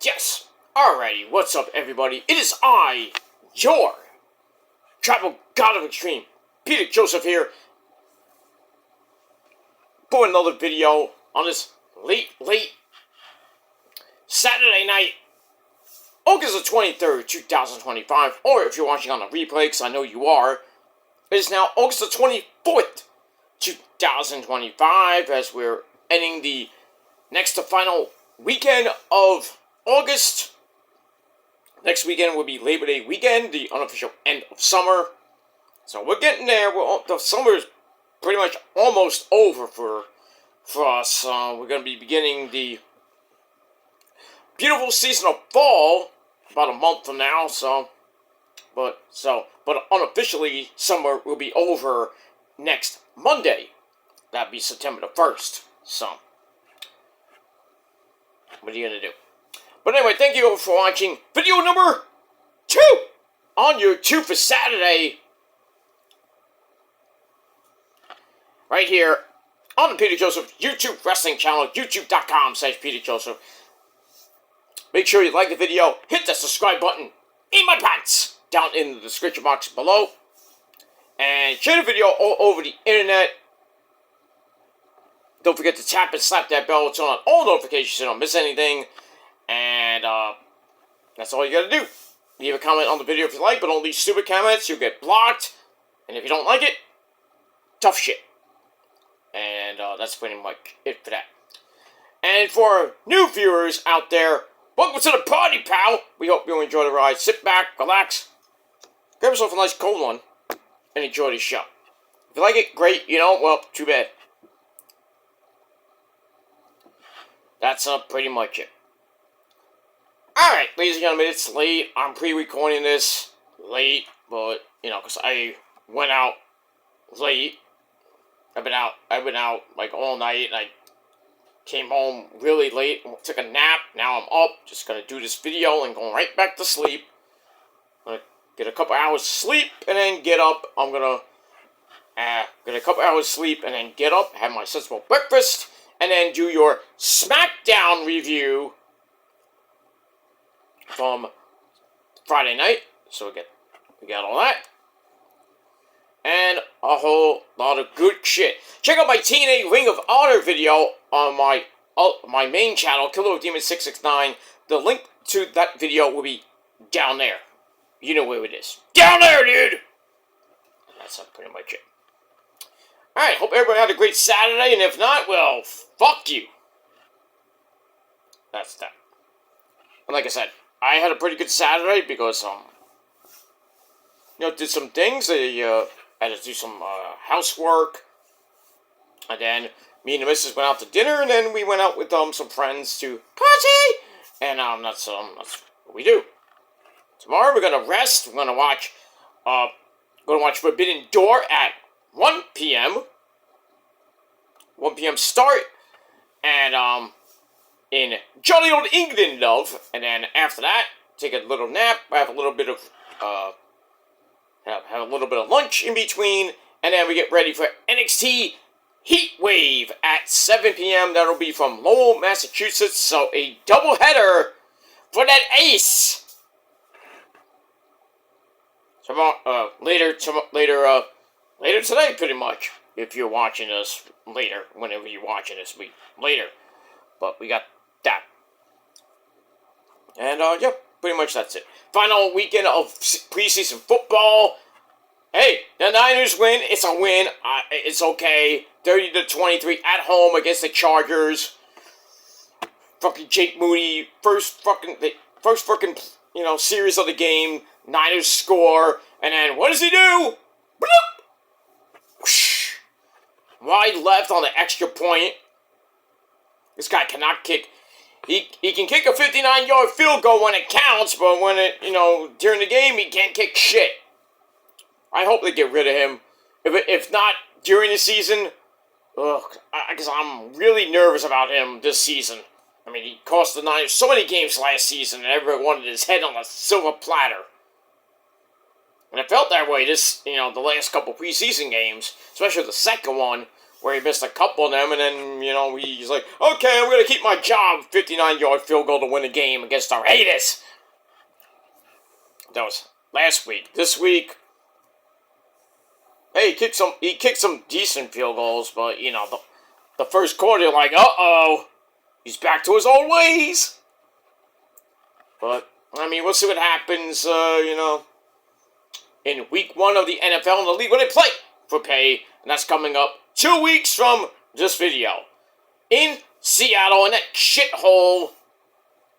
Yes. Alrighty, what's up, everybody? It is I, your Tribal God of Extreme, Peter Joseph here, for another video on this late Saturday night, August the 23rd, 2025, or if you're watching on the replay, because I know you are, it is now August the 24th, 2025, as we're ending the next to final weekend of August. Next weekend will be Labor Day weekend, the unofficial end of summer. So we're getting there. The summer is pretty much almost over for us. We're going to be beginning the beautiful season of fall about a month from now. But unofficially, summer will be over next Monday. That'd be September the 1st. So, what are you going to do? But anyway, thank you for watching video number 2 on YouTube for Saturday. Right here on the Peter Joseph YouTube wrestling channel, youtube.com/Peter Joseph. Make sure you like the video, hit the subscribe button in my pants down in the description box below, and share the video all over the internet. Don't forget to tap and slap that bell to turn on all notifications so you don't miss anything. And that's all you gotta do. Leave a comment on the video if you like, but don't leave stupid comments. You'll get blocked. And if you don't like it, tough shit. And that's pretty much it for that. And for new viewers out there, welcome to the party, pal. We hope you enjoy the ride. Sit back, relax, grab yourself a nice cold one, and enjoy the show. If you like it, great. You know, well, too bad. That's pretty much it. Alright, ladies and gentlemen, it's late. I'm pre-recording this late, but, you know, because I went out late. I've been out, like, all night, and I came home really late, took a nap. Now I'm up, just gonna do this video and going right back to sleep. I'm gonna get a couple hours sleep, and then get up. I'm gonna get a couple hours sleep, and then get up, have my sensible breakfast, and then do your SmackDown review from Friday night. So we got all that. And a whole lot of good shit. Check out my TNA Ring of Honor video on my main channel, Killer of Demons 669. The link to that video will be down there. You know where it is. Down there, dude! That's pretty much it. Alright, hope everybody had a great Saturday, and if not, well, fuck you. That's that. And like I said, I had a pretty good Saturday because, did some things. I had to do some housework, and then me and the missus went out to dinner, and then we went out with some friends to party, and that's what we do. Tomorrow we're gonna rest. We're gonna watch Forbidden Door at 1 p.m. 1 p.m. start, and in jolly old England, love. And then after that, take a little nap, have a little bit of lunch in between, and then we get ready for NXT Heat Wave at 7 p.m. That'll be from Lowell, Massachusetts. So a doubleheader for that ace. Tomorrow, later today, pretty much. If you're watching us later, whenever you're watching this, later. But we got that. And, yeah, pretty much that's it. Final weekend of preseason football. Hey, the Niners win. It's a win. It's okay. 30-23 at home against the Chargers. Fucking Jake Moody. First series of the game. Niners score. And then, what does he do? Bloop! Whoosh. Wide left on the extra point. This guy cannot kick. He can kick a 59-yard field goal when it counts, but when during the game, he can't kick shit. I hope they get rid of him. If not during the season, because I'm really nervous about him this season. I mean, he cost the Niners so many games last season, and everyone wanted his head on a silver platter. And it felt that way the last couple preseason games, especially the second one, where he missed a couple of them, and then, you know, he's like, okay, I'm going to keep my job. 59-yard field goal to win the game against our haters. That was last week. This week, hey, he kicked some decent field goals, but, you know, the first quarter, you're like, uh-oh, he's back to his old ways. But, I mean, we'll see what happens, you know, in week 1 of the NFL in the league when they play for pay, and that's coming up 2 weeks from this video. In Seattle, in that shithole,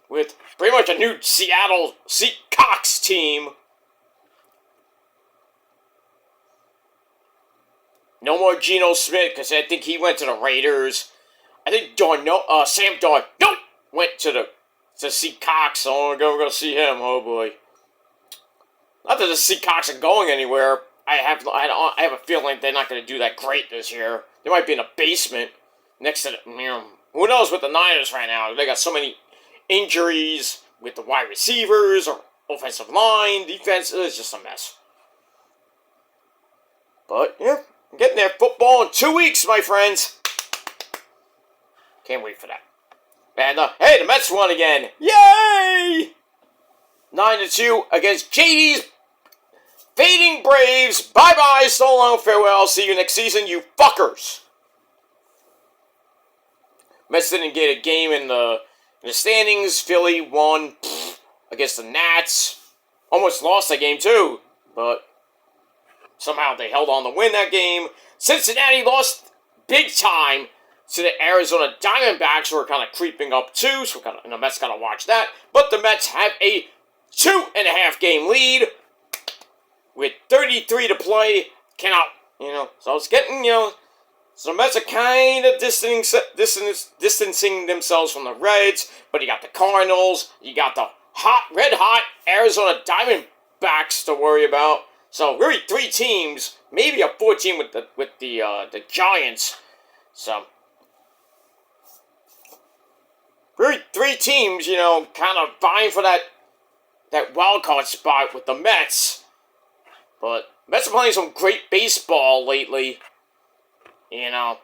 with pretty much a new Seattle Seahawks team. No more Geno Smith, because I think he went to the Raiders. I think Sam Darnold went to Seahawks, so we're going to see him. Oh, boy. Not that the Seahawks are going anywhere. I have a feeling they're not going to do that great this year. They might be in a basement next to the, you know, who knows with the Niners right now. They got so many injuries with the wide receivers or offensive line, defense. It's just a mess. But, yeah, I'm getting there. Football in 2 weeks, my friends. Can't wait for that. And, hey, the Mets won again. Yay! 9-2 against JD's fading Braves. Bye-bye, so long, farewell. See you next season, you fuckers. Mets didn't get a game in the standings. Philly won against the Nats. Almost lost that game, too. But somehow they held on to win that game. Cincinnati lost big time to the Arizona Diamondbacks, who are kind of creeping up, too. So the Mets got to watch that. But the Mets have a 2.5 game lead with 33 to play. Cannot, you know, so it's getting, you know, so the Mets are kind of distancing themselves from the Reds, but you got the Cardinals, you got the red hot Arizona Diamondbacks to worry about. So really 3 teams, maybe a 4 team with the Giants. So really 3 teams, you know, kind of vying for that wild card spot with the Mets. But Mets are playing some great baseball lately. You know,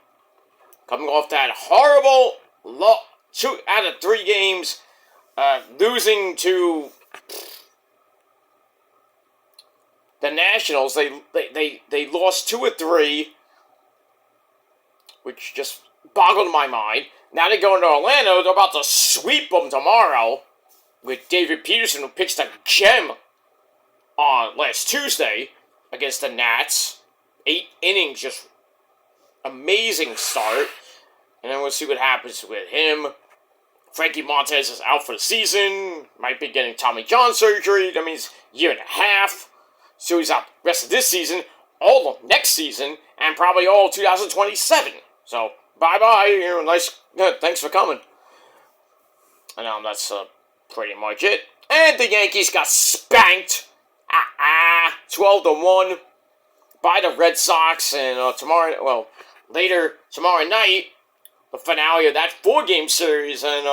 coming off that horrible 2 out of 3 games, losing to the Nationals. They lost 2 or 3, which just boggled my mind. Now they're going to Orlando. They're about to sweep them tomorrow with David Peterson, who pitched a gem on last Tuesday against the Nats. 8 innings, just amazing start. And then we'll see what happens with him. Frankie Montas is out for the season. Might be getting Tommy John surgery. That means a year and a half. So he's out the rest of this season, all of next season, and probably all 2027. So, bye-bye. You know, nice. Thanks for coming. And that's pretty much it. And the Yankees got spanked. 12-1 by the Red Sox. And later tomorrow night, the finale of that 4-game series. And,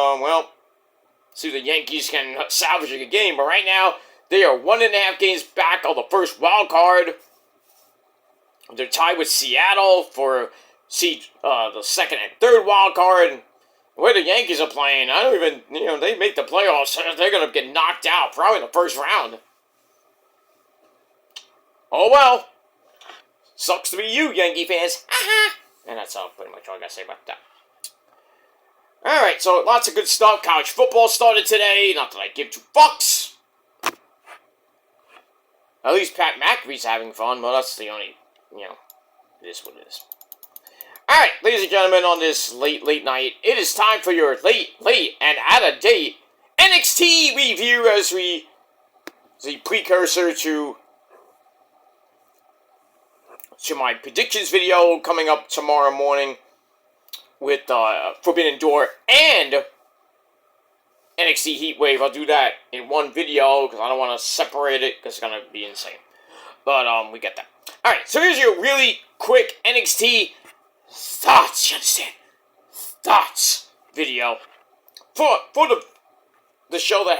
see if the Yankees can salvage a game. But right now, they are 1.5 games back on the first wild card. They're tied with Seattle for the second and third wild card. The way the Yankees are playing, I don't even, they make the playoffs. They're going to get knocked out probably in the first round. Oh well. Sucks to be you, Yankee fans. And that's pretty much all I got to say about that. Alright, so lots of good stuff. College football started today. Not that I give 2 fucks. At least Pat McAfee's having fun. Well, that's the only, it is what it is. Alright, ladies and gentlemen, on this late night, it is time for your late, and out-of-date NXT review as the precursor to my predictions video coming up tomorrow morning with Forbidden Door and NXT Heatwave. I'll do that in one video because I don't want to separate it because it's going to be insane. But we get that. Alright, so here's your really quick NXT thoughts, you understand? Thoughts video for the show that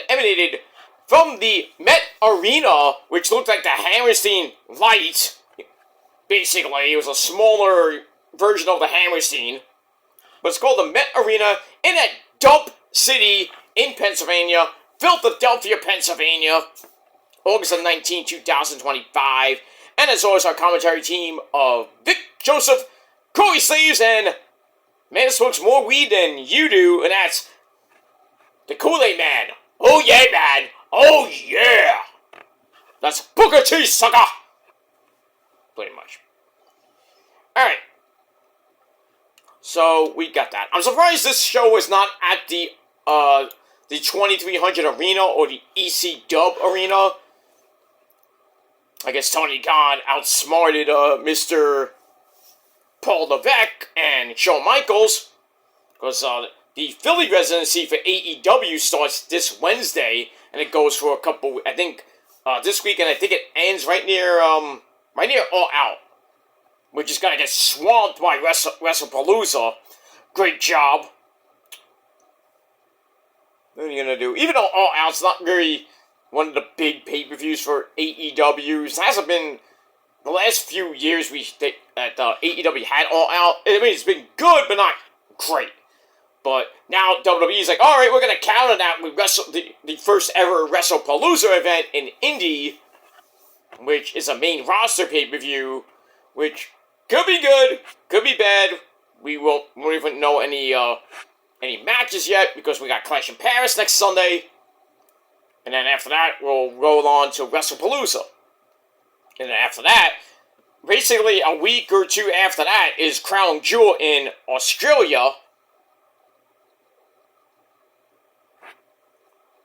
emanated from the Met Arena, which looked like the Hammerstein light. Basically, it was a smaller version of the Hammerstein, but it's called the Met Arena in a dump city in Pennsylvania, Philadelphia, Pennsylvania, August 19, 2025. And as always, our commentary team of Vic Joseph, Corey Sleeves, and man that smokes more weed than you do, and that's the Kool-Aid Man. Oh yeah, man. Oh yeah. That's Booker T, sucker. Pretty much. Alright. So, we got that. I'm surprised this show is not at the 2300 Arena or the EC Dub Arena. I guess Tony Khan outsmarted Mr. Paul Levesque and Shawn Michaels, because the Philly residency for AEW starts this Wednesday, and it goes for a couple, I think, this weekend. I think it ends right near All Out, which is gonna get swamped by WrestlePalooza. Great job. What are you gonna do? Even though All Out's not really one of the big pay-per-views for AEWs, it hasn't been the last few years that AEW had All Out. I mean, it's been good, but not great. But now WWE's like, all right, we're going to counter that with the first ever WrestlePalooza event in Indy, which is a main roster pay-per-view, which could be good, could be bad. We won't even know any matches yet, because we got Clash in Paris next Sunday. And then after that, we'll roll on to WrestlePalooza. And then after that, basically a week or two after that, is Crown Jewel in Australia.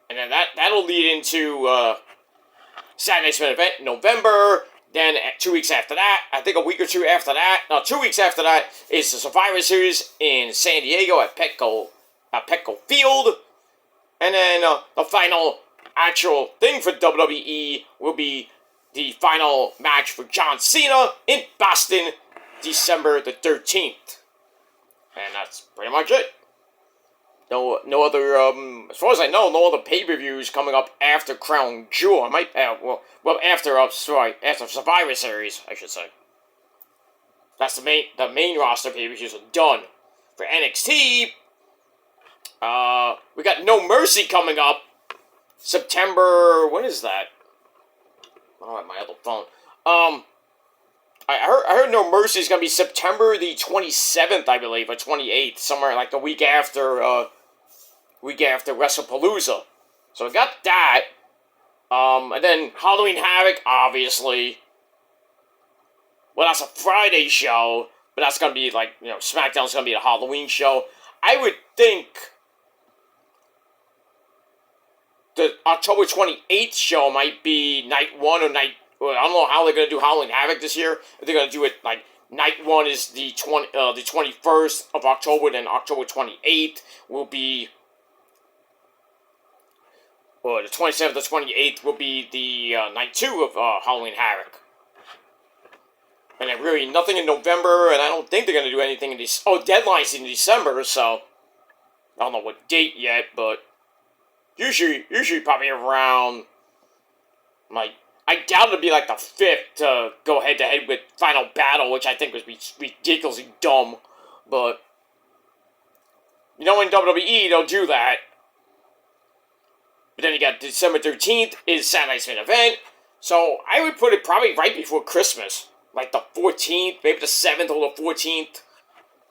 And then that'll lead into Saturday Night Event in November. Then 2 weeks after that, I think a week or two after that, no, 2 weeks after that, is the Survivor Series in San Diego at Petco Field. And then the final actual thing for WWE will be the final match for John Cena in Boston, December the 13th. And that's pretty much it. No other, as far as I know, no other pay-per-views coming up after Crown Jewel. I might, after Survivor Series, I should say. That's the main roster pay-per-views are done. For NXT, we got No Mercy coming up, September, when is that? I don't have my other phone. I heard No Mercy is going to be September the 27th, I believe, or 28th, somewhere like the week after WrestlePalooza. So we got that. And then Halloween Havoc, obviously. Well, that's a Friday show, but that's going to be like, SmackDown's going to be a Halloween show. I would think the October 28th show might be night one or night. Well, I don't know how they're going to do Halloween Havoc this year. If they're going to do it like night one is the 21st of October, then October 28th will be. Or the 27th or 28th will be the night two of Halloween Havoc. And then really nothing in November, and I don't think they're going to do anything in this. Oh, Deadline's in December, so I don't know what date yet, but usually probably around, like, I doubt it'll be like the 5th to go head-to-head with Final Battle, which I think would be ridiculously dumb. But, in WWE, they'll do that. But then you got December 13th is Saturday Night's Main Event. So, I would put it probably right before Christmas. Like the 14th, maybe the 7th or the 14th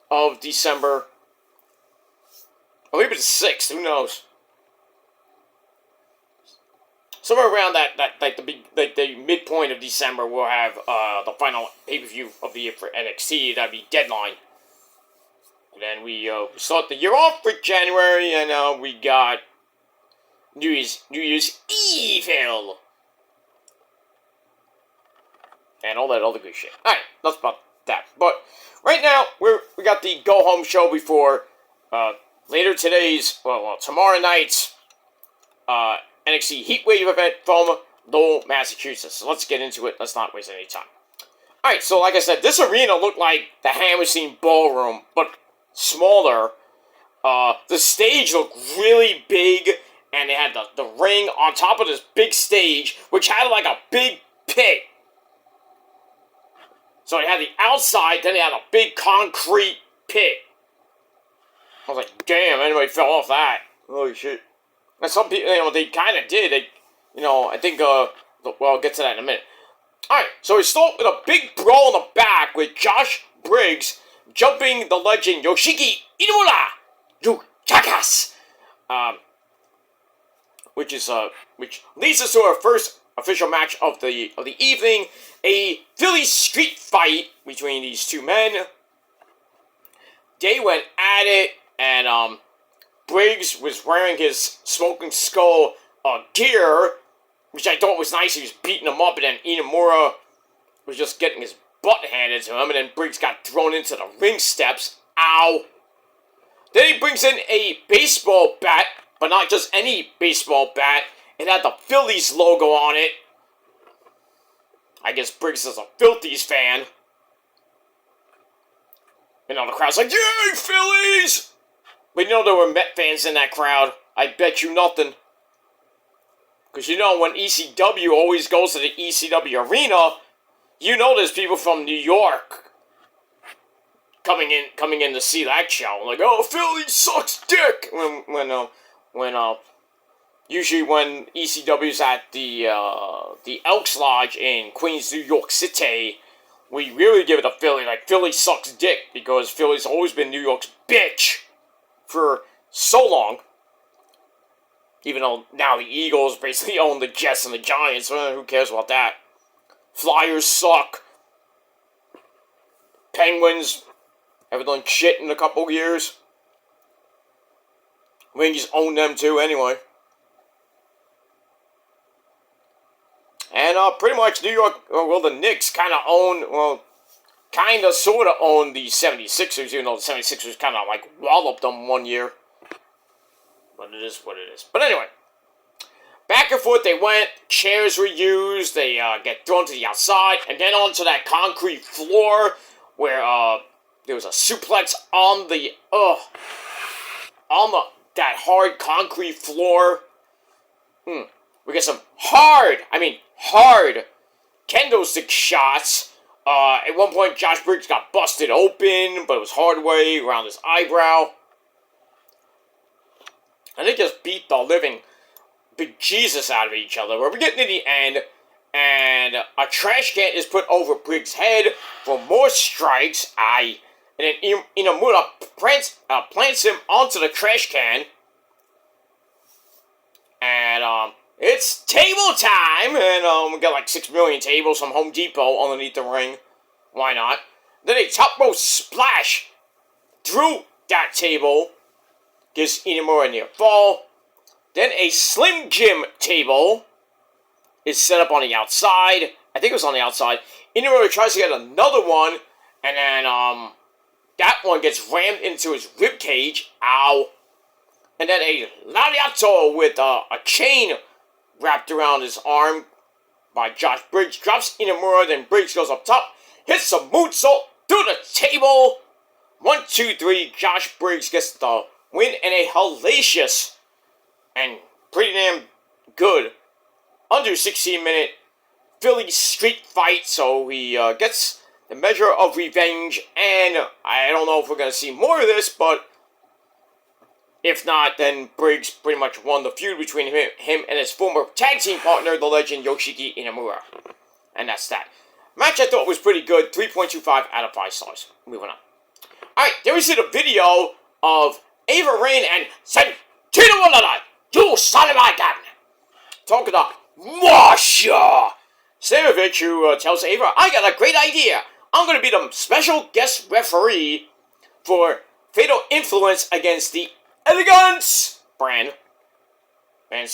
of December. Or maybe the 6th, who knows? Somewhere around the midpoint of December, we'll have the final pay-per-view of the year for NXT. That'd be Deadline. And then we start the year off with January, and we got New Year's Evil. And all that other good shit. Alright, that's about that. But right now, we got the go-home show before later tomorrow night's NXT Heatwave event from Lowell, Massachusetts. So let's get into it. Let's not waste any time. Alright, so like I said, this arena looked like the Hammerstein Ballroom, but smaller. The stage looked really big, and they had the ring on top of this big stage, which had like a big pit. So they had the outside, then they had a big concrete pit. I was like, damn, anybody fell off that. Holy shit. And some people, they kind of did. I think, well, I'll get to that in a minute. Alright, so we start with a big brawl in the back with Josh Briggs jumping the legend Yoshiki Inamura! You jackass! Which leads us to our first official match of the evening, a Philly street fight between these two men. They went at it, and Briggs was wearing his Smoking Skull gear, which I thought was nice. He was beating him up, and then Inamura was just getting his butt handed to him, and then Briggs got thrown into the ring steps. Ow! Then he brings in a baseball bat, but not just any baseball bat. It had the Phillies logo on it. I guess Briggs is a Phillies fan. And all the crowd's like, yay, Phillies! But there were Met fans in that crowd. I bet you nothing. Because when ECW always goes to the ECW arena, there's people from New York coming in to see that show. Like, oh, Philly sucks dick! Usually when ECW's at the Elks Lodge in Queens, New York City, we really give it to Philly. Like, Philly sucks dick, because Philly's always been New York's bitch for so long. Even though now the Eagles basically own the Jets and the Giants. Who cares about that? Flyers suck. Penguins haven't done shit in a couple of years. Rangers own them too anyway. And pretty much New York, the Knicks kind of sort of own the 76ers, even though the 76ers kind of like walloped them one year. But it is what it is. But anyway, back and forth they went. Chairs were used. They get thrown to the outside, and then onto that concrete floor where there was a suplex on that hard concrete floor. We get some hard kendo stick shots. At one point, Josh Briggs got busted open, but it was hard way around his eyebrow. And they just beat the living bejesus out of each other. We're getting to the end, and a trash can is put over Briggs' head for more strikes. And then Inamura plants him onto the trash can. And it's table time, and we got like 6 million tables from Home Depot underneath the ring. Why not? Then a top rope splash through that table gives Inamura a near fall. Then a Slim Jim table is set up on the outside. I think it was on the outside. Inamura tries to get another one, and then that one gets rammed into his rib cage. Ow. And then a lariato with a chain wrapped around his arm by Josh Briggs drops Inamura. Then Briggs goes up top, hits a moonsault through the table. 1, 2, 3. Josh Briggs gets the win in a hellacious and pretty damn good under 16-minute Philly street fight. So he gets the measure of revenge, and I don't know if we're going to see more of this, but if not, then Briggs pretty much won the feud between him and his former tag team partner, the legend Yoshiki Inamura. And that's that. Match I thought was pretty good, 3.25 out of 5 stars. Moving on. Alright, there we see the video of Ava Raine and Santino Walala, you son of a gun! Talking to Masha Slamovich, who tells Ava, I got a great idea. I'm going to be the special guest referee for Fatal Influence against the Elegance brand. And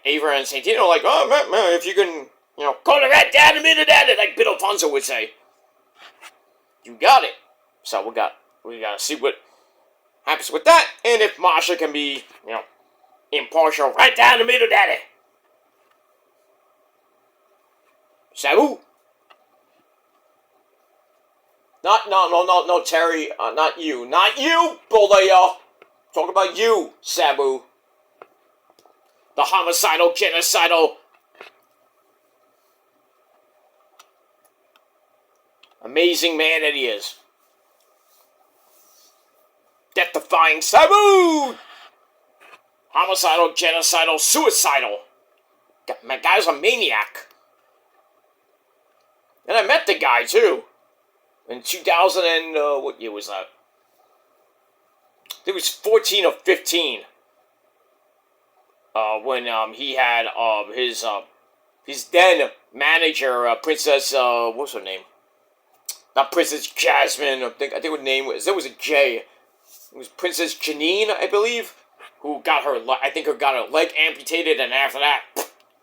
Ava and Santino are like, oh, man, if you can, call the rat down and minute at it, like Bill Alfonso would say. You got it. So we got to see what happens with that, and if Masha can be, impartial right down the middle, daddy. Sabu. No, Terry, not you, Bolea. Talk about you, Sabu. The homicidal, genocidal. Amazing man that he is. Death-defying Sabu! Homicidal, genocidal, suicidal. My guy's a maniac. And I met the guy, too. In 2000 and, what year was that? I think it was 14 or 15. When, he had, his then manager, Princess, what's her name? Not Princess Jasmine, I think her name was, there was a J. It was Princess Janine, I believe, who got her, got her leg amputated, and after that,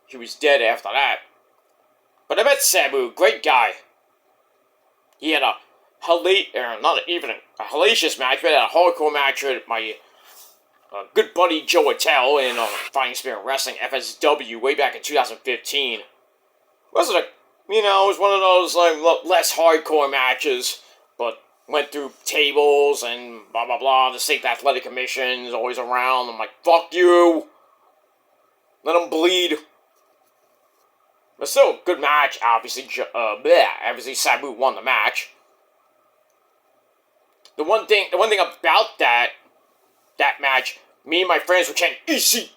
she was dead after that. But I met Sabu, great guy. He had a hellacious match, but a hardcore match with my good buddy Joe Attell in Fighting Spirit Wrestling FSW way back in 2015. It was one of those like less hardcore matches, but went through tables and blah blah blah. The State Athletic Commission is always around. I'm like, fuck you. Let them bleed. But still, good match. Obviously, obviously Sabu won the match. The one thing about that match, me and my friends were chanting EC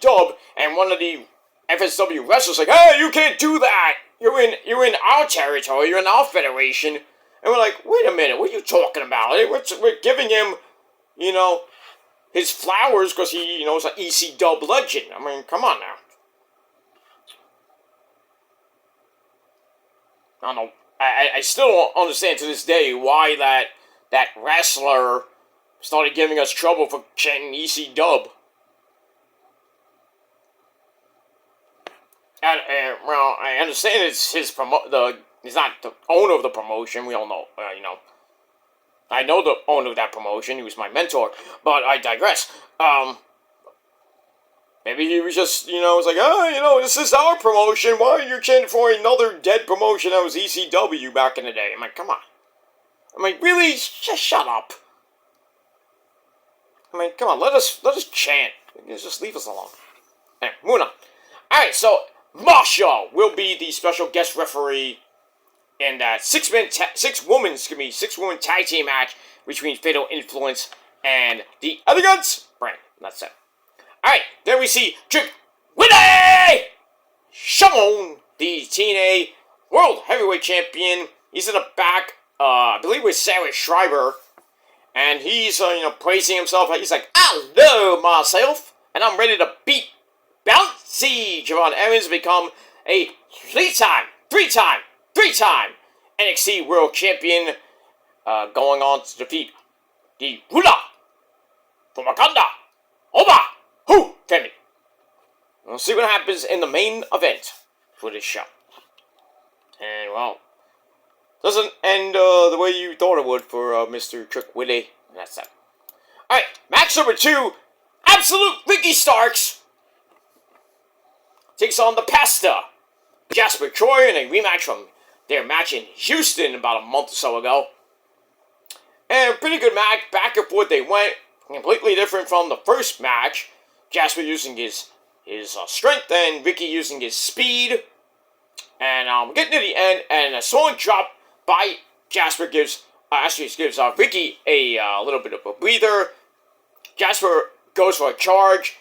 Dub, and one of the FSW wrestlers like, hey, you can't do that. You're in our territory. You're in our federation. And we're like, wait a minute, what are you talking about? We're giving him, his flowers because he, is an EC Dub legend. I mean, come on now. I don't know. I still don't understand to this day why that wrestler started giving us trouble for chanting EC Dub. And well, I understand it's his he's not the owner of the promotion. We all know, I know the owner of that promotion. He was my mentor. But I digress. Maybe he was just, was like, this is our promotion. Why are you chanting for another dead promotion that was ECW back in the day? I'm like, come on. I mean, really? Just shut up. I mean, come on, let us chant. Just leave us alone. Anyway, moving on. Alright, so Marsha will be the special guest referee in that six-woman tag team match between Fatal Influence and the Elegance brand. That's it. Alright, then we see Trick Willie Shimon, the TNA World Heavyweight Champion. He's in the back, I believe with Sarah Schreiber. And he's, praising himself. He's like, I love myself, and I'm ready to beat Bouncy Javon Evans to become a three-time NXT World Champion, going on to defeat the Hula from Wakanda, Oba, Hu Femi. We'll see what happens in the main event for this show. And, well, doesn't end the way you thought it would for Mr. Trick Willie. And that's that. Alright, match number 2. Absolute Ricky Starks takes on the Pasta. Jasper Troy in a rematch from their match in Houston about a month or so ago. And a pretty good match. Back and forth they went. Completely different from the first match. Jasper using his strength and Ricky using his speed. And getting to the end, and a swan drop by Jasper gives Ricky a little bit of a breather. Jasper goes for a charge,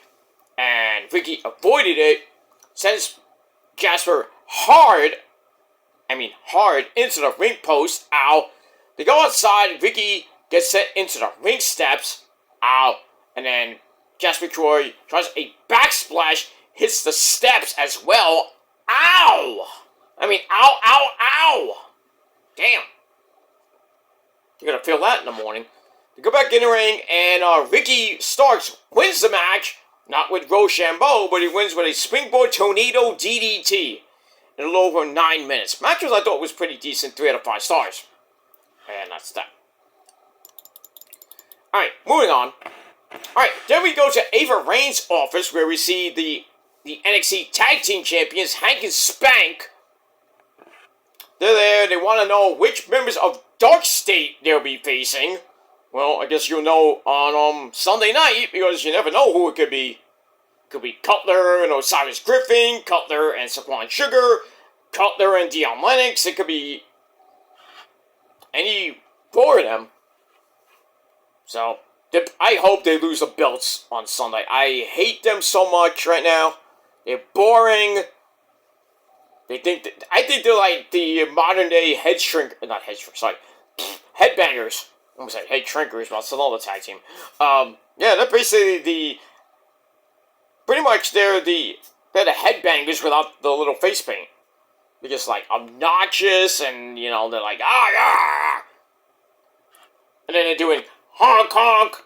and Ricky avoided it. Sends Jasper hard into the ring post. Ow. They go outside. Ricky gets sent into the ring steps. Ow. And then Jasper Troy tries a backsplash, hits the steps as well. Ow. Ow. Damn. You're gonna feel that in the morning. They go back in the ring, and Ricky Starks wins the match. Not with Rochambeau, but he wins with a springboard tornado DDT in a little over 9 minutes. Matches I thought was pretty decent, 3 out of 5 stars. And that's that. Alright, moving on. Alright, then we go to Ava Rain's office, where we see the NXT Tag Team Champions, Hank and Spank. They're there, they want to know which members of Dark State they'll be facing. Well, I guess you'll know on Sunday night, because you never know who it could be. It could be Cutler and Osiris Griffin, Cutler and Saquon Sugar, Cutler and Dion Lennox. It could be any four of them. So, I hope they lose the belts on Sunday. I hate them so much right now. They're boring. I think they're like the modern day headbangers. I almost said head shrinkers, but it's another tag team. Yeah, they're basically pretty much they're the headbangers without the little face paint. They're just like obnoxious, and they're like yeah, and then they're doing honk honk.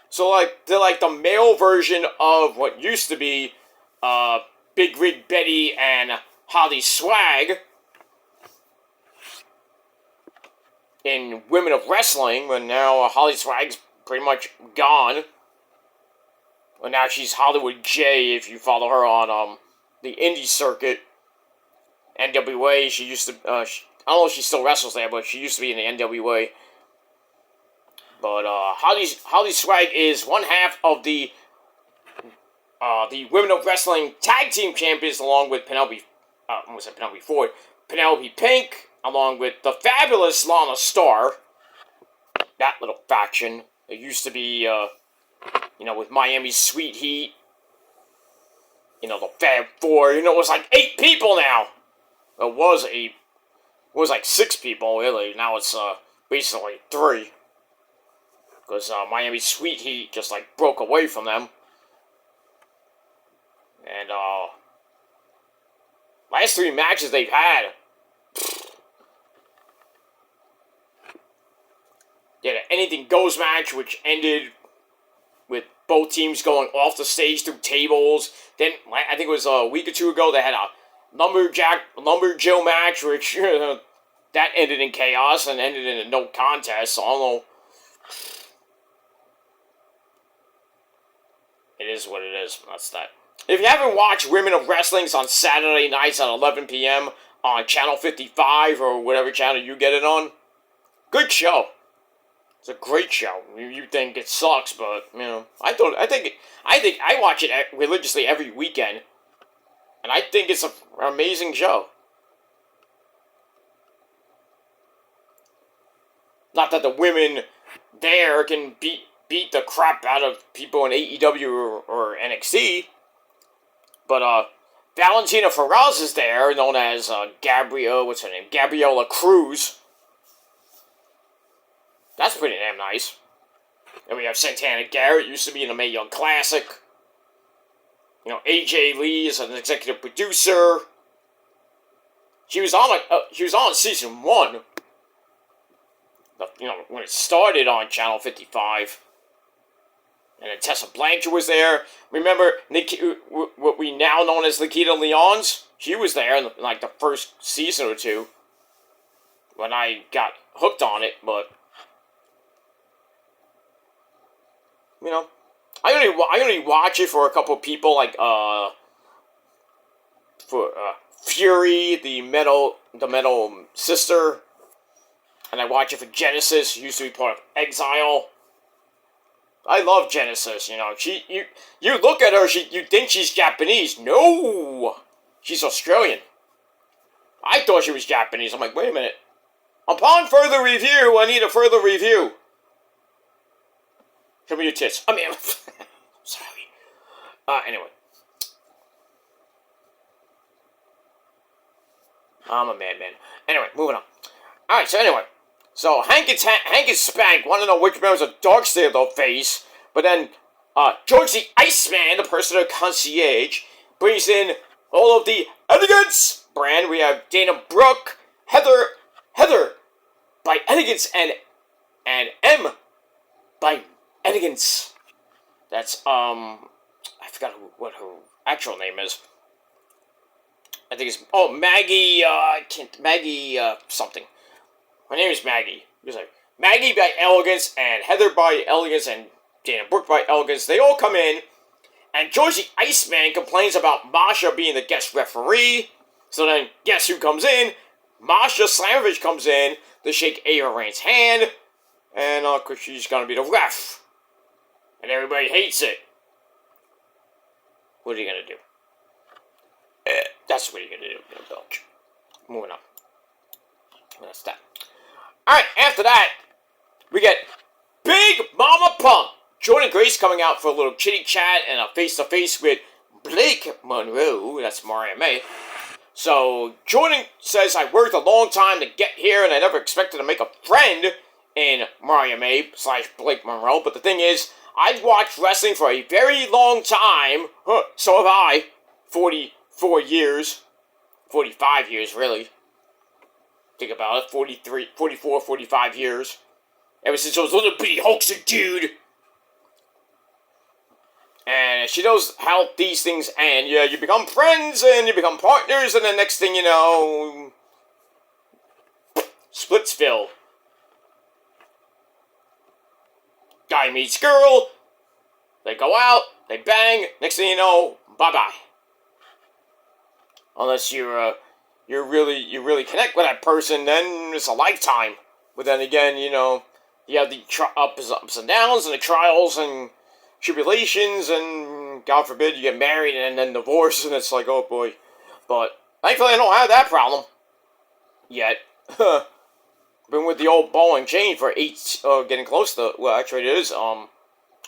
So like they're like the male version of what used to be Big Rig Betty and Holly Swag in Women of Wrestling, when now Holly Swag's pretty much gone. Well, now she's Hollywood J if you follow her on the indie circuit. NWA, she used to, I don't know if she still wrestles there, but she used to be in the NWA. But Holly Swag is one half of the Women of Wrestling Tag Team Champions, along with Penelope Ford, Penelope Pink, along with the fabulous Lana Starr. That little faction. It used to be, with Miami's Sweet Heat. The Fab Four. It was like 8 people now. It was like 6 people, really. Now it's basically 3. Because Miami's Sweet Heat just like broke away from them. And last 3 matches they've had. They had an Anything Goes match, which ended with both teams going off the stage through tables. Then, I think it was a week or 2 ago, they had a Lumberjill match, which that ended in chaos and ended in a no contest. So I don't know. It is what it is. That's that. If you haven't watched Women of Wrestling's on Saturday nights at 11 p.m. on Channel 55 or whatever channel you get it on, good show. It's a great show. You think it sucks, but I think I watch it religiously every weekend, and I think it's an amazing show. Not that the women there can beat the crap out of people in AEW or NXT, but Valentina Feroz is there, known as Gabriella Cruz. That's pretty damn nice. And we have Santana Garrett, used to be in the Mae Young Classic. AJ Lee is an executive producer. She was on season 1. When it started on Channel 55. And then Tessa Blanchard was there. Remember, what we now known as Nikita Lyons? She was there in like the first season or 2. When I got hooked on it, but I only watch it for a couple of people, like for Fury, the metal sister, and I watch it for Genesis, who used to be part of Exile. I love Genesis. You look at her, you think she's Japanese. No, she's Australian. I thought she was Japanese. I'm like, wait a minute. Upon further review, I need a further review. Show me your tits. I mean, sorry. Anyway. I'm a madman. Anyway, moving on. Alright, so anyway. So, Hank and Spank want to know which members of Darksteel they'll face, but then, George the Iceman, the personal concierge, brings in all of the Elegance brand. We have Dana Brooke, Heather by Elegance, and M by Elegance. That's, I forgot what her actual name is. I think it's, Maggie, Maggie, something. Her name is Maggie. It's like, Maggie by Elegance, and Heather by Elegance, and Dana Brooke by Elegance. They all come in, and George the Iceman complains about Masha being the guest referee. So then, guess who comes in? Masha Slamovich comes in to shake Ava Rain's hand, and cause she's gonna be the ref. And everybody hates it. What are you gonna do? That's what you're gonna do, Belch. Moving on. That's that. Alright, after that, we get Big Mama Pump. Jordan Grace coming out for a little chitty chat and a face-to-face with Blake Monroe. That's Mariah May. So, Jordan says, I worked a long time to get here and I never expected to make a friend in Mariah May / Blake Monroe. But the thing is, I've watched wrestling for a very long time. So have I. 44 years. 45 years, really. Think about it. 43, 44, 45 years. Ever since I was a little bitty Hulkster dude. And she knows how these things end. Yeah, you become friends and you become partners, and the next thing you know, Splitsville. Guy meets girl. They go out. They bang. Next thing you know, bye-bye. Unless you really connect with that person, then it's a lifetime. But then again, you know, you have the ups and downs and the trials and tribulations, and God forbid you get married and then divorce, and it's like, oh boy. But thankfully I don't have that problem yet. Been with the old ball and chain for getting close to, well, actually it is,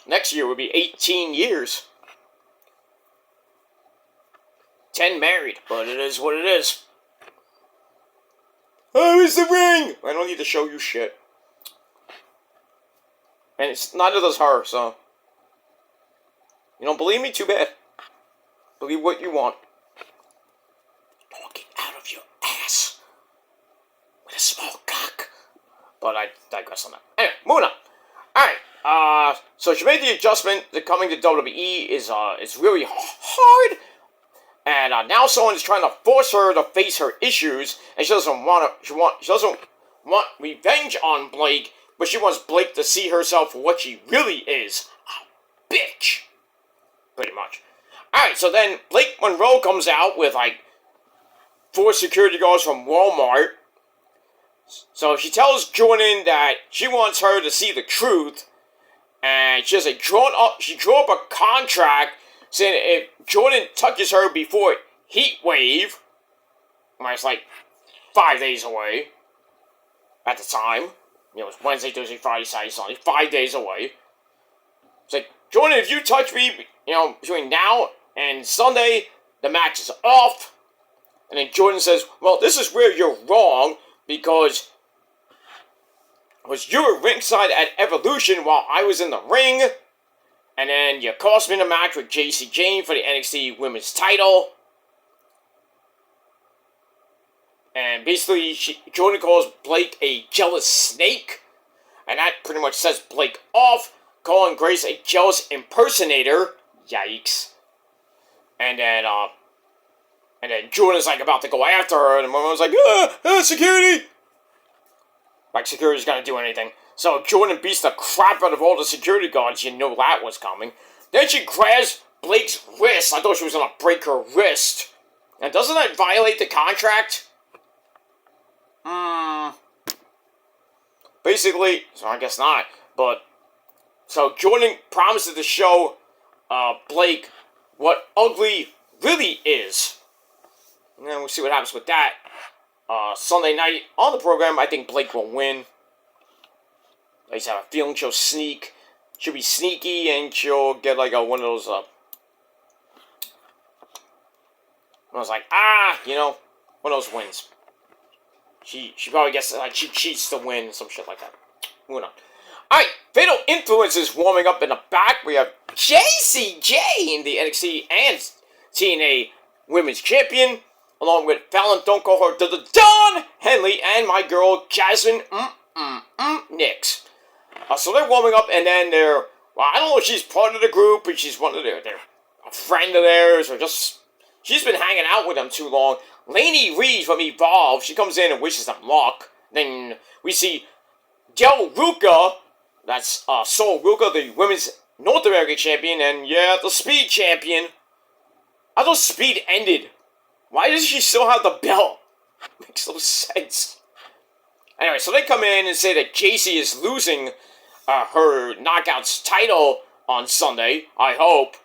next year would be 18 years. 10 married, but it is what it is. Oh, it's the ring! I don't need to show you shit. And it's neither does her, so. You don't believe me? Too bad. Believe what you want. Talking out of your ass. With a small cock. But I digress on that. Anyway, moving on. Alright, so she made the adjustment that coming to WWE is, it's really hard. And, now someone is trying to force her to face her issues, and she doesn't want revenge on Blake, but she wants Blake to see herself for what she really is. A bitch. Pretty much. Alright, so then Blake Monroe comes out with, like, 4 security guards from Walmart. So she tells Jordan that she wants her to see the truth, and she has she drew up a contract saying if Jordan touches her before Heat Wave, it's like 5 days away at the time. You know, it's Wednesday, Thursday, Friday, Saturday, Sunday, 5 days away. It's like, Jordan, if you touch me, you know, between now and Sunday, the match is off. And then Jordan says, well, this is where you're wrong, because you were ringside at Evolution while I was in the ring, and then you cost me the match with Jacy Jayne for the NXT Women's title. And basically, Jordan calls Blake a jealous snake, and that pretty much sets Blake off, calling Grace a jealous impersonator. Yikes. And then Jordan's like about to go after her, and Monroe's like, security! Like security's gonna do anything. So Jordan beats the crap out of all the security guards. You know that was coming. Then she grabs Blake's wrist. I thought she was gonna break her wrist. And doesn't that violate the contract? Basically, so I guess not. But, so Jordan promises to show Blake what ugly really is. And then we'll see what happens with that. Sunday night on the program, I think Blake will win. I just have a feeling she'll be sneaky, and she'll get like one of those, I was like, you know, one of those wins. She probably gets, like, she cheats to win, some shit like that. Moving on. Alright, Fatal Influence is warming up in the back. We have Jacy Jayne, the NXT and TNA Women's Champion, along with Fallon Don't Call Her the Dawn Henley, and my girl, Jasmine Nix. So they're warming up, and then I don't know if she's part of the group, but she's one of their a friend of theirs, or just, she's been hanging out with them too long. Lainey Reed from Evolve, she comes in and wishes them luck. Then we see Del Ruka, that's Sol Ruka, the Women's North American Champion, and yeah, the Speed Champion. I thought Speed ended. Why does she still have the belt? Makes no sense. Anyway, so they come in and say that Jacy is losing her Knockouts title on Sunday. I hope.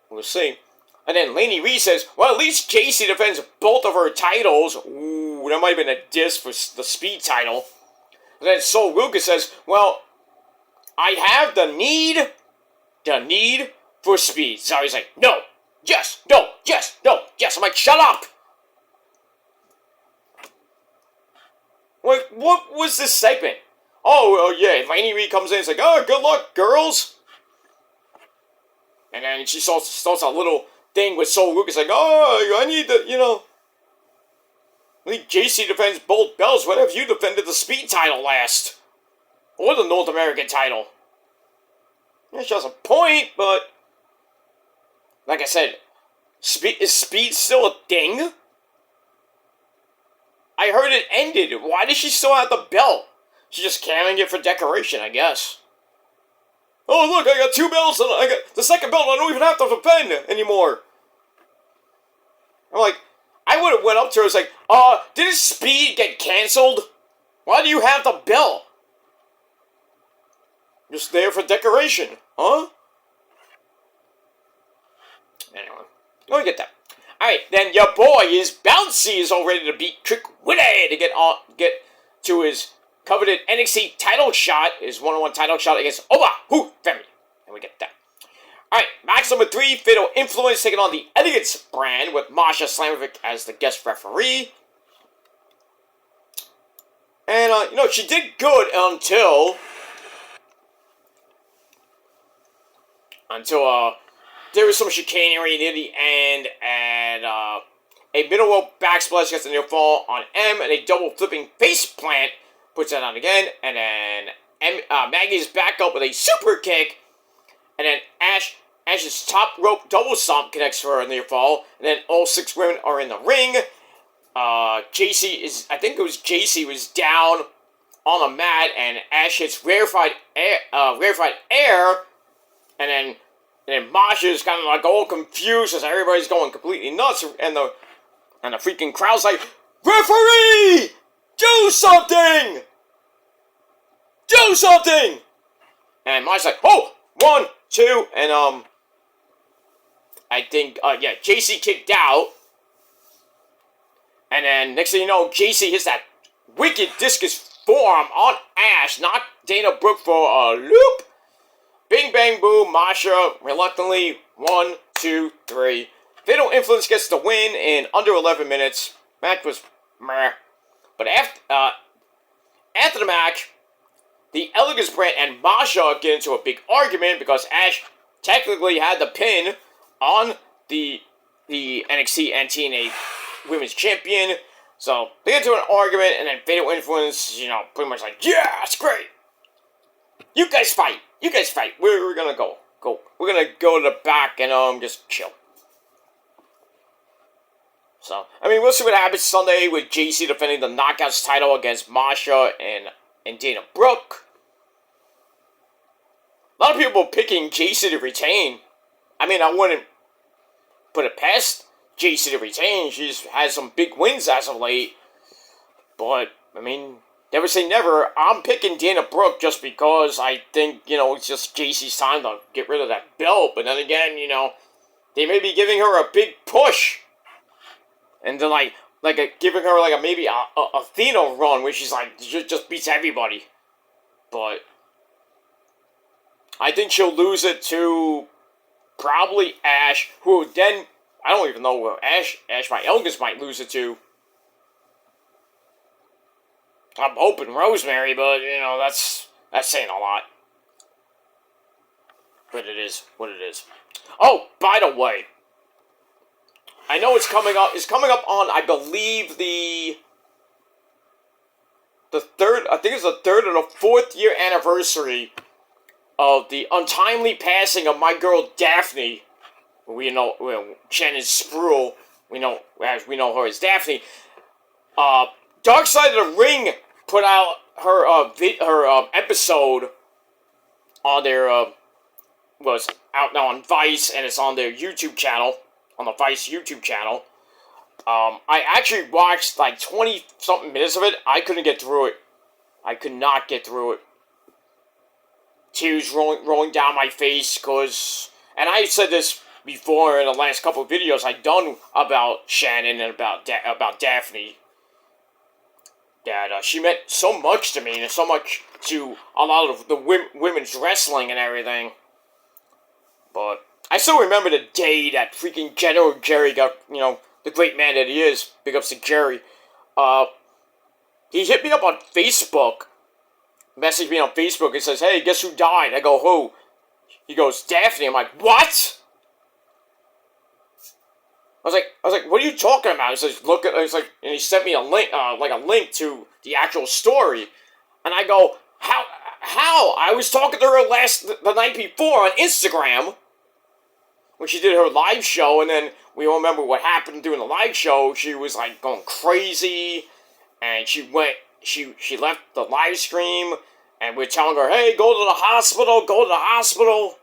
We'll see. And then Lainey Reed says, well, at least Jacy defends both of her titles. Ooh, that might have been a diss for the Speed title. And then Sol Lucas says, well, I have the need for speed. Zarya's like, no, yes, no, yes, no, yes. I'm like, shut up. Like, what was this segment? Oh, well, yeah, Lainey Reed comes in and is like, oh, good luck, girls. And then she starts a little thing with Sol Lucas, like, oh, I need the, I think JC defends both belts. When have you defended the speed title last? Or the North American title? Yeah, she has a point, but like I said, is speed still a thing? I heard it ended. Why does she still have the belt? She's just carrying it for decoration, I guess. Oh, look, I got 2 belts, and I got the second belt I don't even have to defend anymore. I'm like, I would have went up to her and was like, did Speed get canceled? Why do you have the belt? Just there for decoration, huh? Anyway, let me get that. Alright, then your boy is Bouncy is all ready to beat Trick Willie to get to his coveted NXT title shot, his one-on-one title shot against Obahu Femi. And we get that. Alright, match number 3, Fatal Influence taking on the Elegance brand with Masha Slamovic as the guest referee. And, she did good until there was some chicanery near the end, and a middle rope backsplash gets a near fall on M, and a double flipping face plant puts that on again, and then Maggie's back up with a super kick, and then Ash's top rope double stomp connects for a near fall, and then all 6 women are in the ring. I think it was JC was down on the mat, and Ash hits rarefied air, and then Masha's kind of like all confused as everybody's going completely nuts, and the freaking crowd's like, referee, do something, do something, and Masha's like, oh, 1, 2, and I think JC kicked out. And then, next thing you know, JC hits that wicked discus forearm on Ash, knocked Dana Brooke for a loop. Bing, bang, boom, Masha, reluctantly, 1, 2, 3. Fatal Influence gets the win in under 11 minutes. Match was meh. But after the match, the Elegance brand and Masha get into a big argument because Ash technically had the pin on the NXT and TNA Women's Champion. So they get into an argument, and then Fatal Influence, pretty much like, yeah, it's great. You guys fight. We're gonna go. We're gonna go to the back and just chill. So, we'll see what happens Sunday with JC defending the Knockouts title against Masha and Dana Brooke. A lot of people picking JC to retain. I wouldn't put it past JC to retain. She's had some big wins as of late. But, never say never. I'm picking Dana Brooke just because I think, it's just JC's time to get rid of that belt. But then again, they may be giving her a big push. And then, giving her, maybe a Athena run where she's, just beats everybody. But I think she'll lose it to probably Ash, who then, I don't even know where Ash my Elegance might lose it to. I'm hoping Rosemary, but, that's saying a lot. But it is what it is. Oh, by the way, I know it's coming up. It's coming up on, I believe, the third, I think it's the 3rd or the 4th year anniversary of the untimely passing of my girl Daphne. Shannon Spruill, we know her as Daphne. Dark Side of the Ring put out her episode on their was out now on Vice, and it's on their YouTube channel, on the Vice YouTube channel. I actually watched 20 something minutes of it. I couldn't get through it. I could not get through it. Tears rolling down my face, and I said this before in the last couple of videos I've done about Shannon and about Daphne. that she meant so much to me and so much to a lot of the women's wrestling and everything. But I still remember the day that freaking General Jerry got, the great man that he is, big ups to Jerry, he hit me up on Facebook, messaged me on Facebook and says, hey, guess who died? I go, who? He goes, Daffney. I'm like, what? I was like, what are you talking about? He says, look at, and he sent me a link, like a link to the actual story, and I go, how? I was talking to her the night before on Instagram, when she did her live show, and then we all remember what happened during the live show. She was like going crazy, and she left the live stream, and we're telling her, hey, go to the hospital,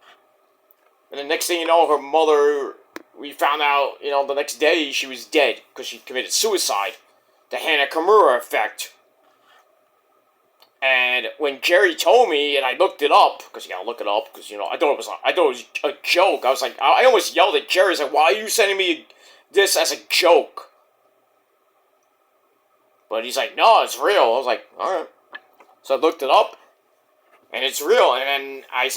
and the next thing you know, her mother, we found out, the next day she was dead because she committed suicide. The Hana Kimura effect. And when Jerry told me, and I looked it up, because you gotta look it up, because, I thought it was a joke. I was like, I almost yelled at Jerry, I was like, why are you sending me this as a joke? But he's like, no, it's real. I was like, alright. So I looked it up, and it's real. And then I was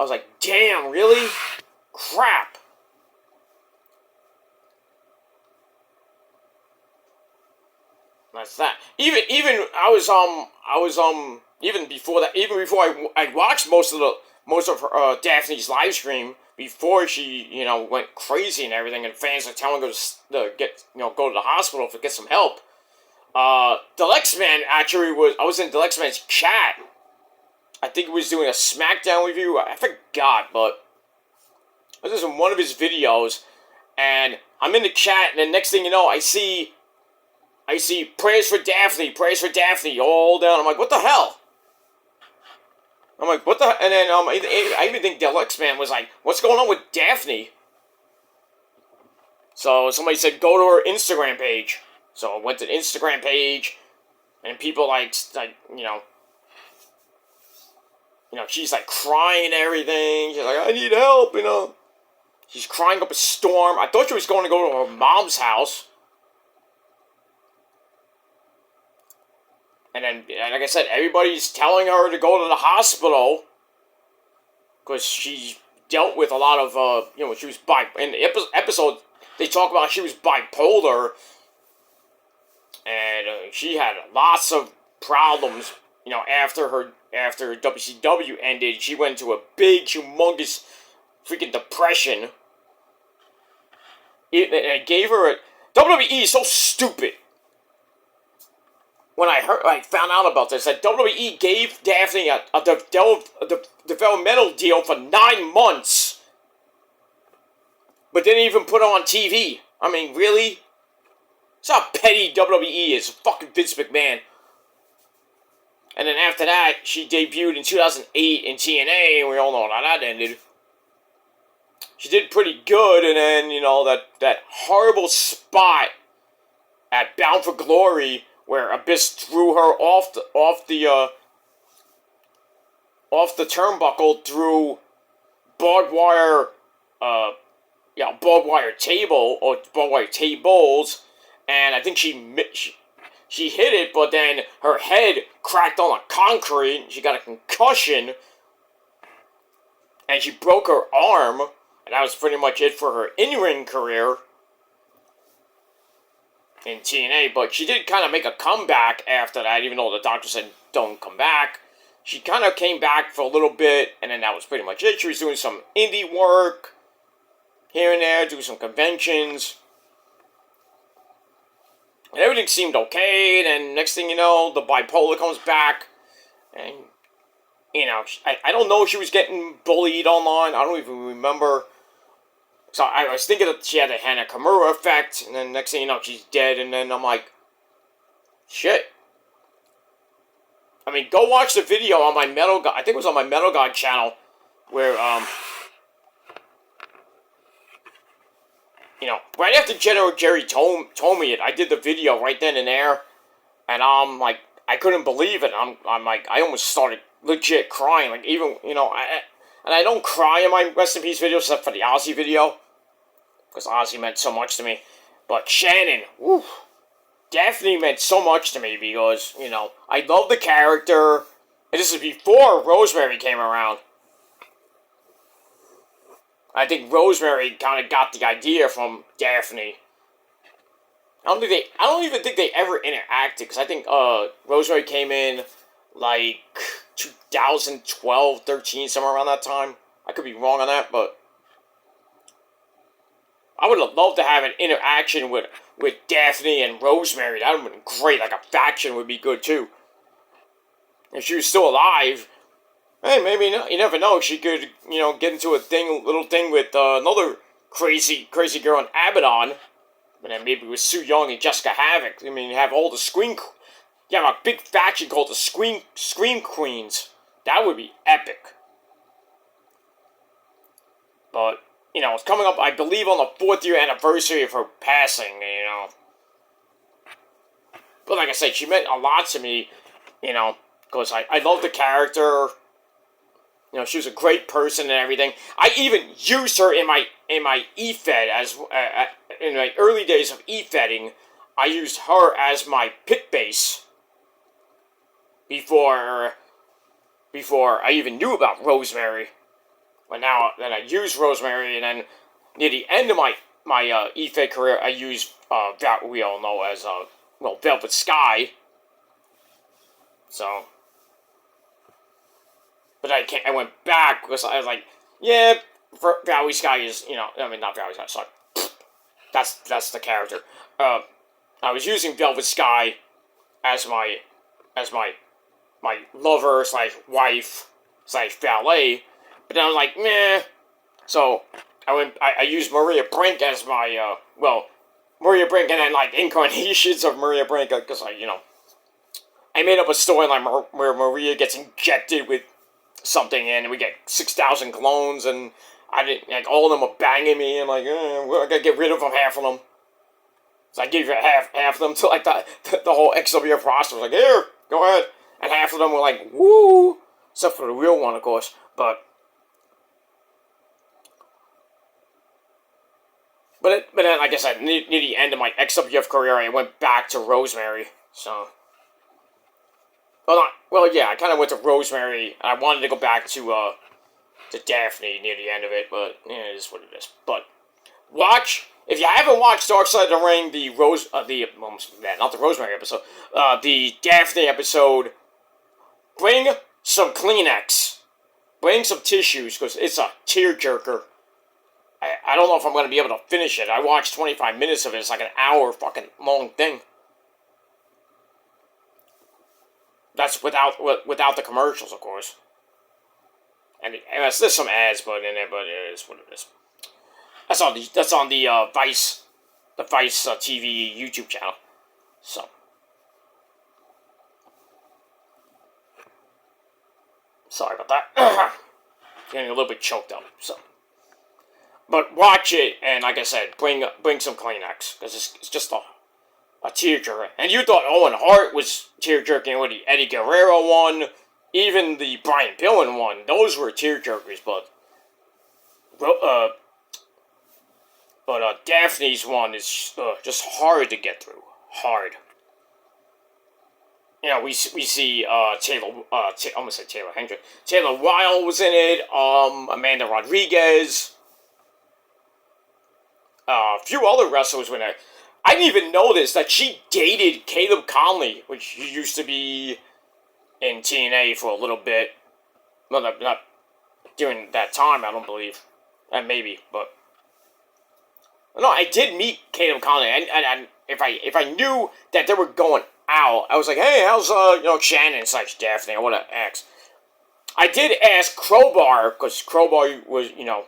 like, damn, really? Crap. That's that. Even before I watched most of her Daphne's live stream before she went crazy and everything, and fans are telling her to go to the hospital to get some help. Deluxeman actually I was in Deluxeman's chat. I think he was doing a SmackDown review. I forgot, but I was in one of his videos, and I'm in the chat, and the next thing you know, I see prayers for Daphne, all down. I'm like, what the hell? I'm like, what the? And then I even think Deluxeman was like, what's going on with Daphne? So somebody said, go to her Instagram page. So I went to the Instagram page, and people she's like crying and everything. She's like, I need help, She's crying up a storm. I thought she was going to go to her mom's house. And then, like I said, everybody's telling her to go to the hospital because she dealt with a lot of, she was in the episode, they talk about she was bipolar, and she had lots of problems, after WCW ended. She went into a big, humongous, freaking depression. It gave her WWE is so stupid. When I found out about this, that WWE gave Daphne a developmental deal for 9 months, but didn't even put her on TV. I mean, really? That's how petty WWE is. Fucking Vince McMahon. And then after that, she debuted in 2008 in TNA, and we all know how that ended. She did pretty good, and then, that horrible spot at Bound for Glory, where Abyss threw her off the turnbuckle through barbed wire table or barbed wire tables, and I think she hit it, but then her head cracked on the concrete. She got a concussion, and she broke her arm, and that was pretty much it for her in-ring career in TNA, but she did kind of make a comeback after that, even though the doctor said don't come back. She kind of came back for a little bit, and then that was pretty much it. She was doing some indie work here and there, doing some conventions, and everything seemed okay. And then next thing you know, the bipolar comes back, and I don't know if she was getting bullied online. I don't even remember. So I was thinking that she had the Hana Kimura effect, and then next thing you know, she's dead, and then I'm like, shit. I mean, go watch the video on my Metal God, I think it was on my Metal God channel, where, right after General Jerry told me it, I did the video right then and there, and I'm like, I couldn't believe it. I'm like, I almost started legit crying, like, even, and I don't cry in my Rest in Peace videos, except for the Ozzy video, because Ozzy meant so much to me. But Shannon, woo, Daphne meant so much to me because, I love the character. And this is before Rosemary came around. I think Rosemary kind of got the idea from Daphne. I don't even think they ever interacted, because I think Rosemary came in like 2012, 13, somewhere around that time. I could be wrong on that, but I would have loved to have an interaction with Daphne and Rosemary. That would have been great. Like a faction would be good too. If she was still alive, hey, maybe you never know. She could, get into a little thing with another crazy girl in Abaddon. But then maybe with Sue Young and Jessica Havoc. I mean, you have all the you have a big faction called the Scream Queens. That would be epic. But, it's coming up, I believe, on the 4th year anniversary of her passing, But like I said, she meant a lot to me, because I love the character. She was a great person and everything. I even used her in my E-Fed as in my early days of E-Fedding. I used her as my pit base before I even knew about Rosemary. But now then I use Rosemary, and then near the end of my E-Fed career, I used that we all know as Velvet Sky. So. But I went back because I was like, yeah, Valley Sky is, not Valley Sky, sorry. That's the character. I was using Velvet Sky as my lover / wife / valet, but then I was like, meh. So I used Maria Brink as my Maria Brink, and then like incarnations of Maria Brink, because I made up a storyline where Maria gets injected with something, and we get 6,000 clones, and I didn't, like, all of them are banging me, and like, I gotta get rid of them, half of them. So I gave you half of them to like the whole XWF roster was like, here, go ahead. And half of them were like, woo, except for the real one, of course. But then, like I said, near the end of my XWF career, I went back to Rosemary. So, yeah, I kind of went to Rosemary. I wanted to go back to Daphne near the end of it, but it is what it is. But if you haven't watched Dark Side of the Ring, not the Rosemary episode, the Daphne episode, bring some Kleenex, bring some tissues, because it's a tearjerker. I don't know if I'm going to be able to finish it. I watched 25 minutes of it. It's like an hour fucking long thing. That's without the commercials, of course. And there's some ads, but in there, but it is what it is. That's on the Vice TV YouTube channel. So, sorry about that. Getting a little bit choked up. So, but watch it, and like I said, bring some Kleenex, because it's just a tearjerker. And you thought Owen Hart was tearjerking with the Eddie Guerrero one, even the Brian Pillman one. Those were tearjerkers, but Daphne's one is just hard to get through. Hard. We see Taylor. I'm gonna say Taylor Hendricks. Taylor Wilde was in it. Amanda Rodriguez. A few other wrestlers were in it. I didn't even know this, that she dated Caleb Conley, which used to be in TNA for a little bit. Well, not during that time, I don't believe. Maybe, but no, I did meet Caleb Conley, and if I knew that they were going out, I was like, hey, how's Shannon / Daphne? I want to ask. I did ask Crowbar, because Crowbar was I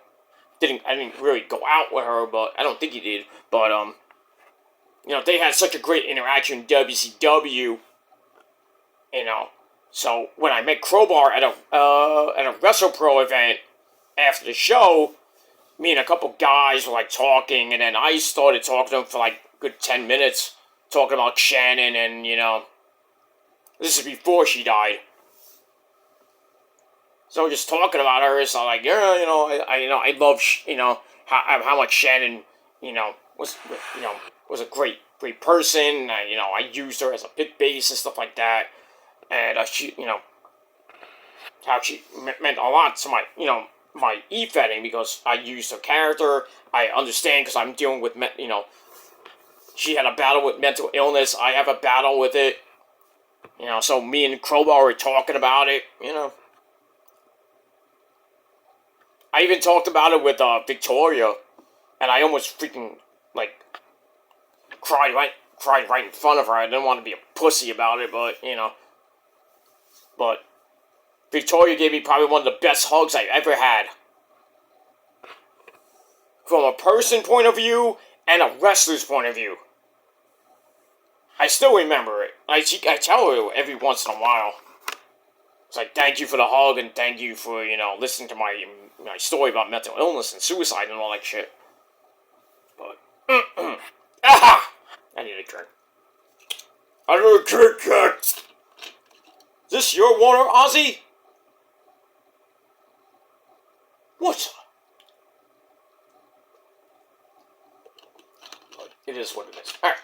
didn't really go out with her, but I don't think he did. But they had such a great interaction in WCW. So when I met Crowbar at a WrestlePro event after the show, me and a couple guys were like talking, and then I started talking to him for like a good 10 minutes, talking about Shannon, and this is before she died. So just talking about her, so like, yeah, I love how much Shannon, was a great great person. I used her as a pick base and stuff like that. And she, how she meant a lot to my e-fetting, because I used her character. I understand because I'm dealing with, she had a battle with mental illness. I have a battle with it. So me and Crowbar were talking about it, I even talked about it with Victoria, and I almost freaking, cried right in front of her. I didn't want to be a pussy about it, but Victoria gave me probably one of the best hugs I've ever had. From a person point of view and a wrestler's point of view. I still remember it. I tell her every once in a while. It's like, thank you for the hug, and thank you for, listening to my story about mental illness and suicide and all that shit. But, aha! I need a drink. I need a Kit Kat! Is this your water, Ozzy? What? It is what it is. Alright.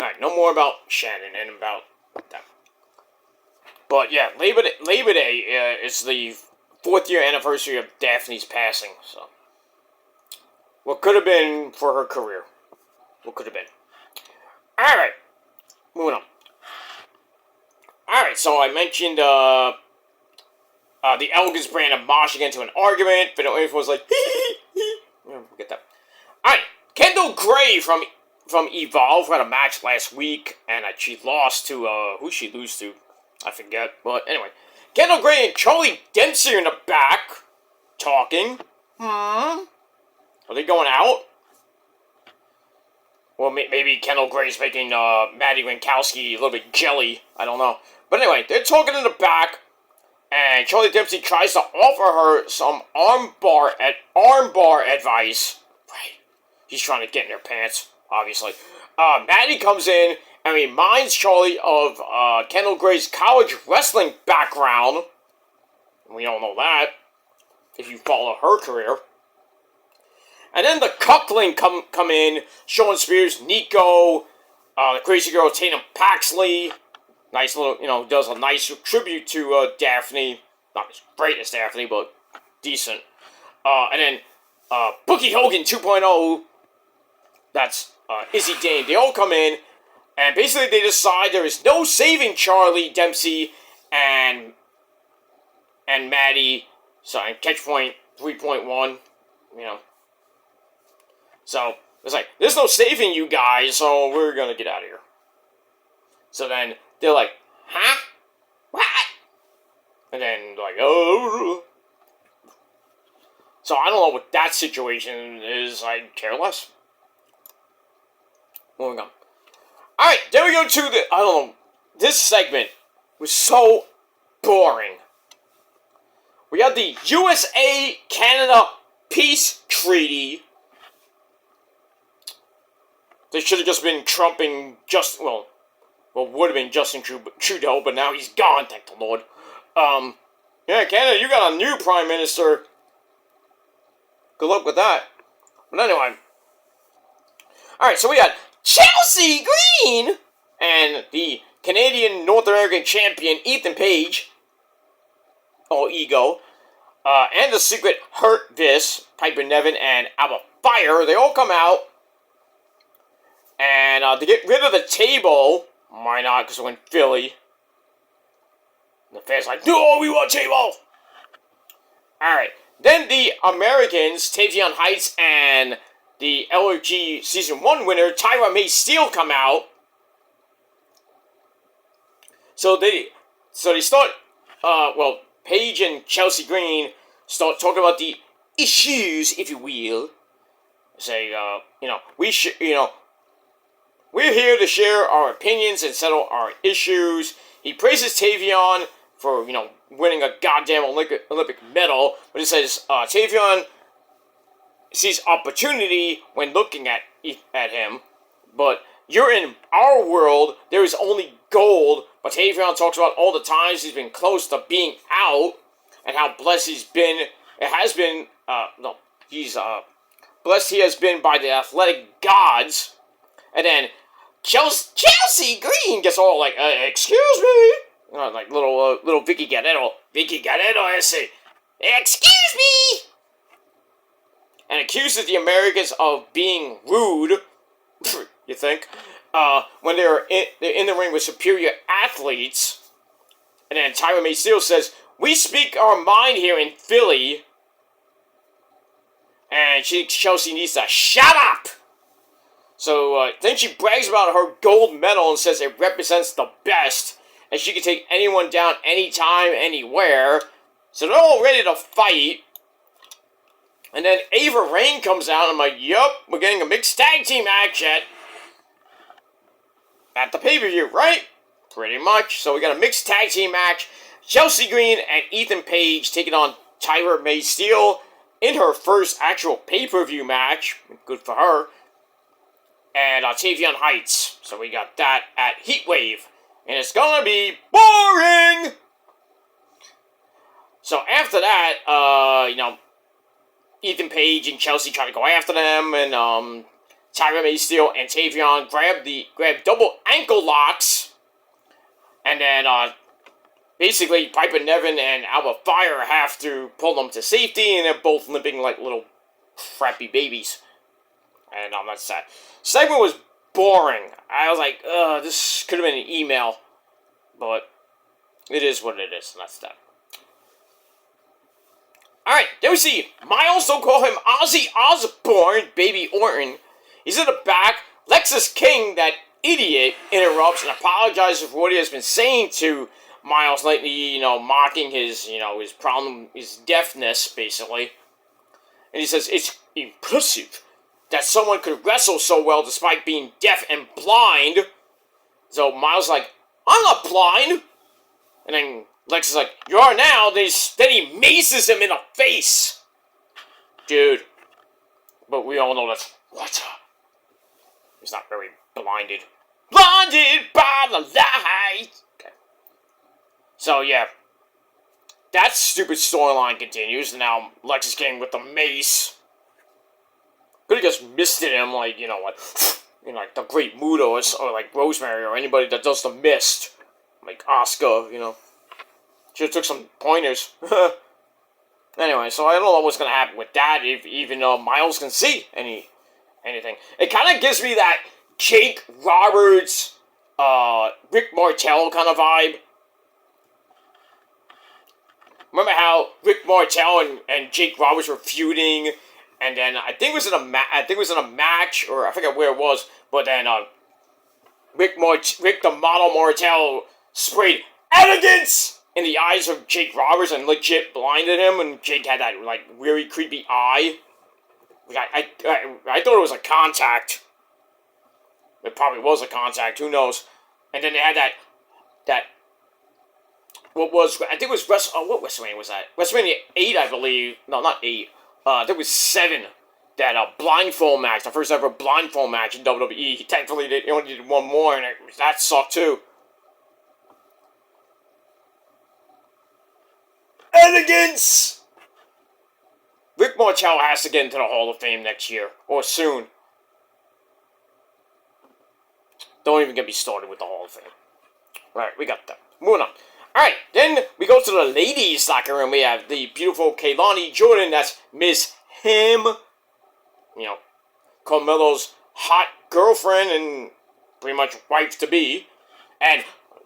Alright, no more about Shannon and about that. But yeah, Labor Day is the 4th year anniversary of Daphne's passing, so. What could have been for her career. What could have been. Alright. Moving on. Alright, so I mentioned the Elgins brand of moshing into an argument, but everyone was like, get that. Alright, Kendall Gray from Evolve had a match last week, and she lost to, who'd she lose to? I forget, but anyway. Kendall Gray and Charlie Dempsey are in the back, talking. Are they going out? Well, maybe Kendall Gray's making Maddie Winkowski a little bit jelly. I don't know. But anyway, they're talking in the back, and Charlie Dempsey tries to offer her some armbar advice. Right. He's trying to get in her pants, obviously. Maddie comes in and reminds Charlie of Kendall Gray's college wrestling background. We don't know that, if you follow her career. And then the Cuckling come in, Sean Spears, Nico, the crazy girl Tatum Paxley. Nice little, does a nice tribute to Daphne. Not as great as Daphne, but decent. And then Bookie Hogan 2.0. That's Izzy Dane. They all come in, and basically they decide there is no saving Charlie Dempsey and Maddie. Sorry, Catch Point 3.1. So it's like, there's no saving you guys, so we're gonna get out of here. So then they're like, huh? What? And then like, oh. So I don't know what that situation is. I care less. Moving on. Alright, then we go to the, I don't know, this segment was so boring. We had the USA-Canada Peace Treaty. They should have just been Trump and would have been Justin Trudeau, but now he's gone, thank the Lord. Yeah, Canada, you got a new Prime Minister. Good luck with that. But anyway. Alright, so we got Chelsea Green and the Canadian North American champion Ethan Page, or Ego, and the Secret Hurt This, Piper Niven and Alba Fire. They all come out, and to get rid of the table, why not, because we're in Philly. And the fans are like, no, we want table! Alright, then the Americans, Tavion Heights and the LRG Season 1 winner, Tyra May Steele, come out. So they start, Paige and Chelsea Green start talking about the issues, if you will. Say, we're here to share our opinions and settle our issues. He praises Tavion for, winning a goddamn Olympic medal, but he says, Tavion sees opportunity when looking at him, but you're in our world, there is only gold. But Tavion talks about all the times he's been close to being out, and how blessed he's been. He's blessed he has been by the athletic gods. And then Chelsea Green gets all like, excuse me, like little Vicky Guerrero ese, excuse me, and accuses the Americans of being rude. You think? When they're in the ring with superior athletes. And then Tyra May Steele says, "We speak our mind here in Philly." And Chelsea needs to shut up. So then she brags about her gold medal and says it represents the best. And she can take anyone down anytime, anywhere. So they're all ready to fight. And then Ava Raine comes out, and I'm like, yup, we're getting a mixed tag team match at the pay-per-view, right? Pretty much. So we got a mixed tag team match. Chelsea Green and Ethan Page taking on Tyra May Steele in her first actual pay-per-view match. Good for her. And Tavion Heights. So we got that at Heatwave. And it's gonna be boring! So after that, Ethan Page and Chelsea try to go after them, and Tyra May Steele and Tavion grab double ankle locks, and then basically Piper Niven and Alba Fire have to pull them to safety, and they're both limping like little crappy babies. And that's that. Segment was boring. I was like, this could have been an email, but it is what it is, and that's that. Alright, then we see Miles, don't call him Ozzy Osbourne, Baby Orton. He's in the back. Lexis King, that idiot, interrupts and apologizes for what he has been saying to Miles lately, mocking his, his problem, his deafness, basically. And he says, it's impressive that someone could wrestle so well despite being deaf and blind. So Miles is like, I'm not blind. And then Lex is like, you are now. Then he maces him in the face. Dude. But we all know that's what? He's not very blinded. Blinded by the light. Okay. So, yeah. That stupid storyline continues. Now, Lex is getting with the mace. Could have just misted him, like, like the Great Muta or like Rosemary or anybody that does the mist. Like Asuka, Should have took some pointers. Anyway, so I don't know what's going to happen with that, if even Miles can see anything. It kind of gives me that Jake Roberts, Rick Martel kind of vibe. Remember how Rick Martel and Jake Roberts were feuding, and then I think it was in a match, or I forget where it was, but then Rick the Model Martel sprayed elegance in the eyes of Jake Roberts and legit blinded him, and Jake had that like weary, creepy eye. I thought it was a contact. It probably was a contact. Who knows? And then they had that. What was, I think it was what WrestleMania was that? WrestleMania 8, I believe. No, not 8. I think it was 7. That blindfold match, the first ever blindfold match in WWE. Thankfully, they only did one more, and that sucked too. Elegance! Rick Martel has to get into the Hall of Fame next year, or soon. Don't even get me started with the Hall of Fame. Right, we got that. Moving on. Alright, then we go to the ladies' locker room. We have the beautiful Kehlani Jordan, that's Miss Him. Carmelo's hot girlfriend and pretty much wife-to-be. And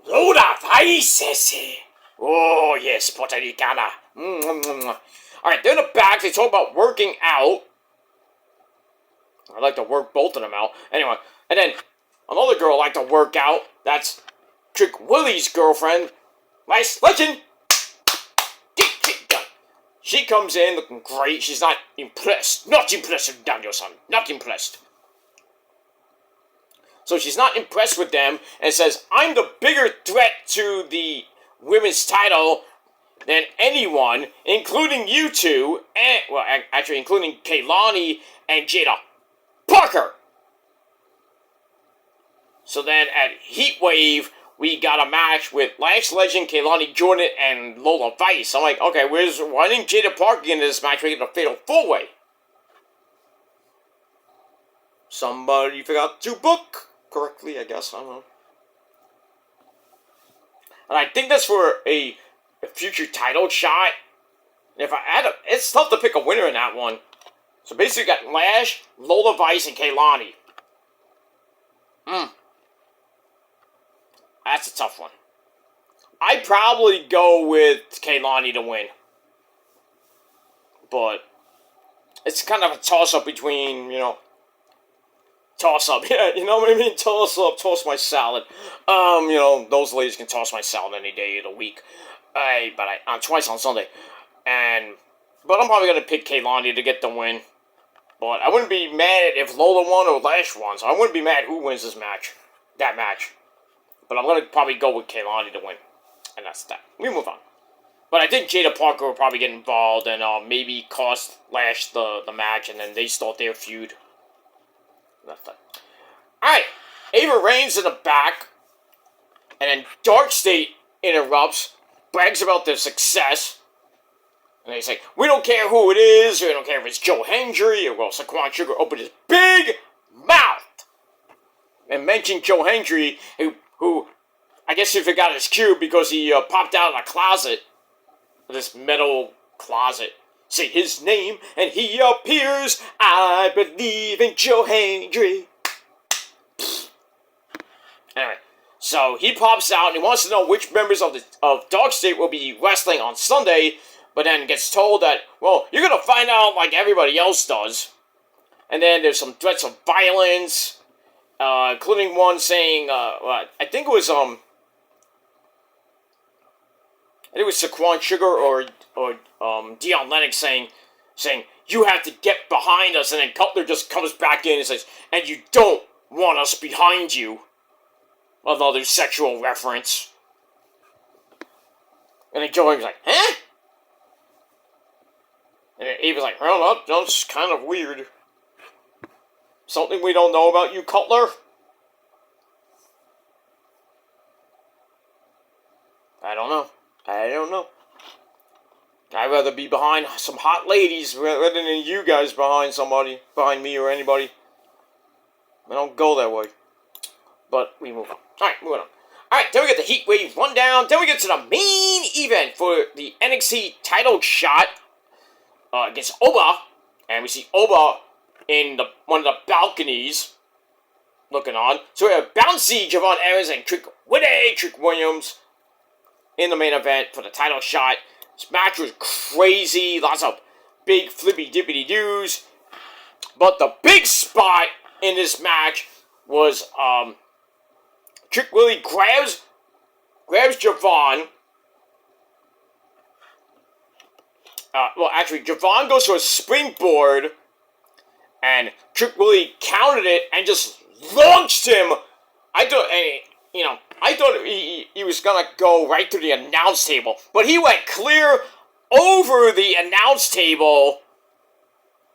Lola Faisese. Oh, yes, Puerto Ricana. Alright, they're in the back. They talk about working out. I'd like to work both of them out. Anyway, and then another girl I like to work out. That's Trick Willie's girlfriend. Nice legend. She comes in looking great. She's not impressed. Not impressed with Daniel-san. Not impressed. So she's not impressed with them and says, I'm the bigger threat to the women's title than anyone, including you two, and, well, actually, including Kehlani and Jada Parker. So then at Heatwave, we got a match with Lash Legend, Kehlani Jordan, and Lola Vice. I'm like, okay, why didn't Jada Parker get into this match? We get a fatal 4-way. somebody forgot to book correctly, I guess. I don't know. And I think that's for a future title shot. And if I add it's tough to pick a winner in that one. So basically, you got Lash, Lola Vice, and Kaylani. That's a tough one. I'd probably go with Kaylani to win. But it's kind of a toss-up between, toss-up. Yeah, you know what I mean? Toss-up, toss my salad. Those ladies can toss my salad any day of the week. But twice on Sunday. But I'm probably going to pick Kaylani to get the win. But I wouldn't be mad if Lola won or Lash won. So I wouldn't be mad who wins this match. That match. But I'm going to probably go with Kaylani to win. And that's that. We move on. But I think Jada Parker will probably get involved and maybe cost Lash the match. And then they start their feud. That's that. Alright. Ava Reigns in the back. And then Dark State interrupts. Brags about their success. And they say, we don't care who it is, we don't care if it's Joe Hendry, or Saquon Sugar opened his big mouth and mentioned Joe Hendry, who I guess he forgot his cue because he popped out of a closet, this metal closet. Say his name, and he appears, I believe in Joe Hendry. Anyway, so he pops out, and he wants to know which members of Dark State will be wrestling on Sunday, but then gets told that, well, you're going to find out like everybody else does. And then there's some threats of violence, including one saying, I think it was Saquon Sugar or Deion Lennox saying, you have to get behind us. And then Cutler just comes back in and says, and you don't want us behind you. Another sexual reference. And then Joey was like, huh? And Ava's like, well, that's kind of weird. Something we don't know about you, Cutler? I don't know. I'd rather be behind some hot ladies rather than you guys behind me or anybody. I don't go that way. But we move on. Alright, moving on. Alright, then we get the Heat Wave rundown. Then we get to the main event for the NXT title shot. Against Oba, and we see Oba in one of the balconies looking on. So we have Bouncy, Javon Evans, and Trick Williams in the main event for the title shot. This match was crazy, lots of big flippy dippity doos. But the big spot in this match was Trick Willie grabs Javon. Javon goes to a springboard, and Trick Willie countered it and just launched him. I thought he was gonna go right through the announce table, but he went clear over the announce table,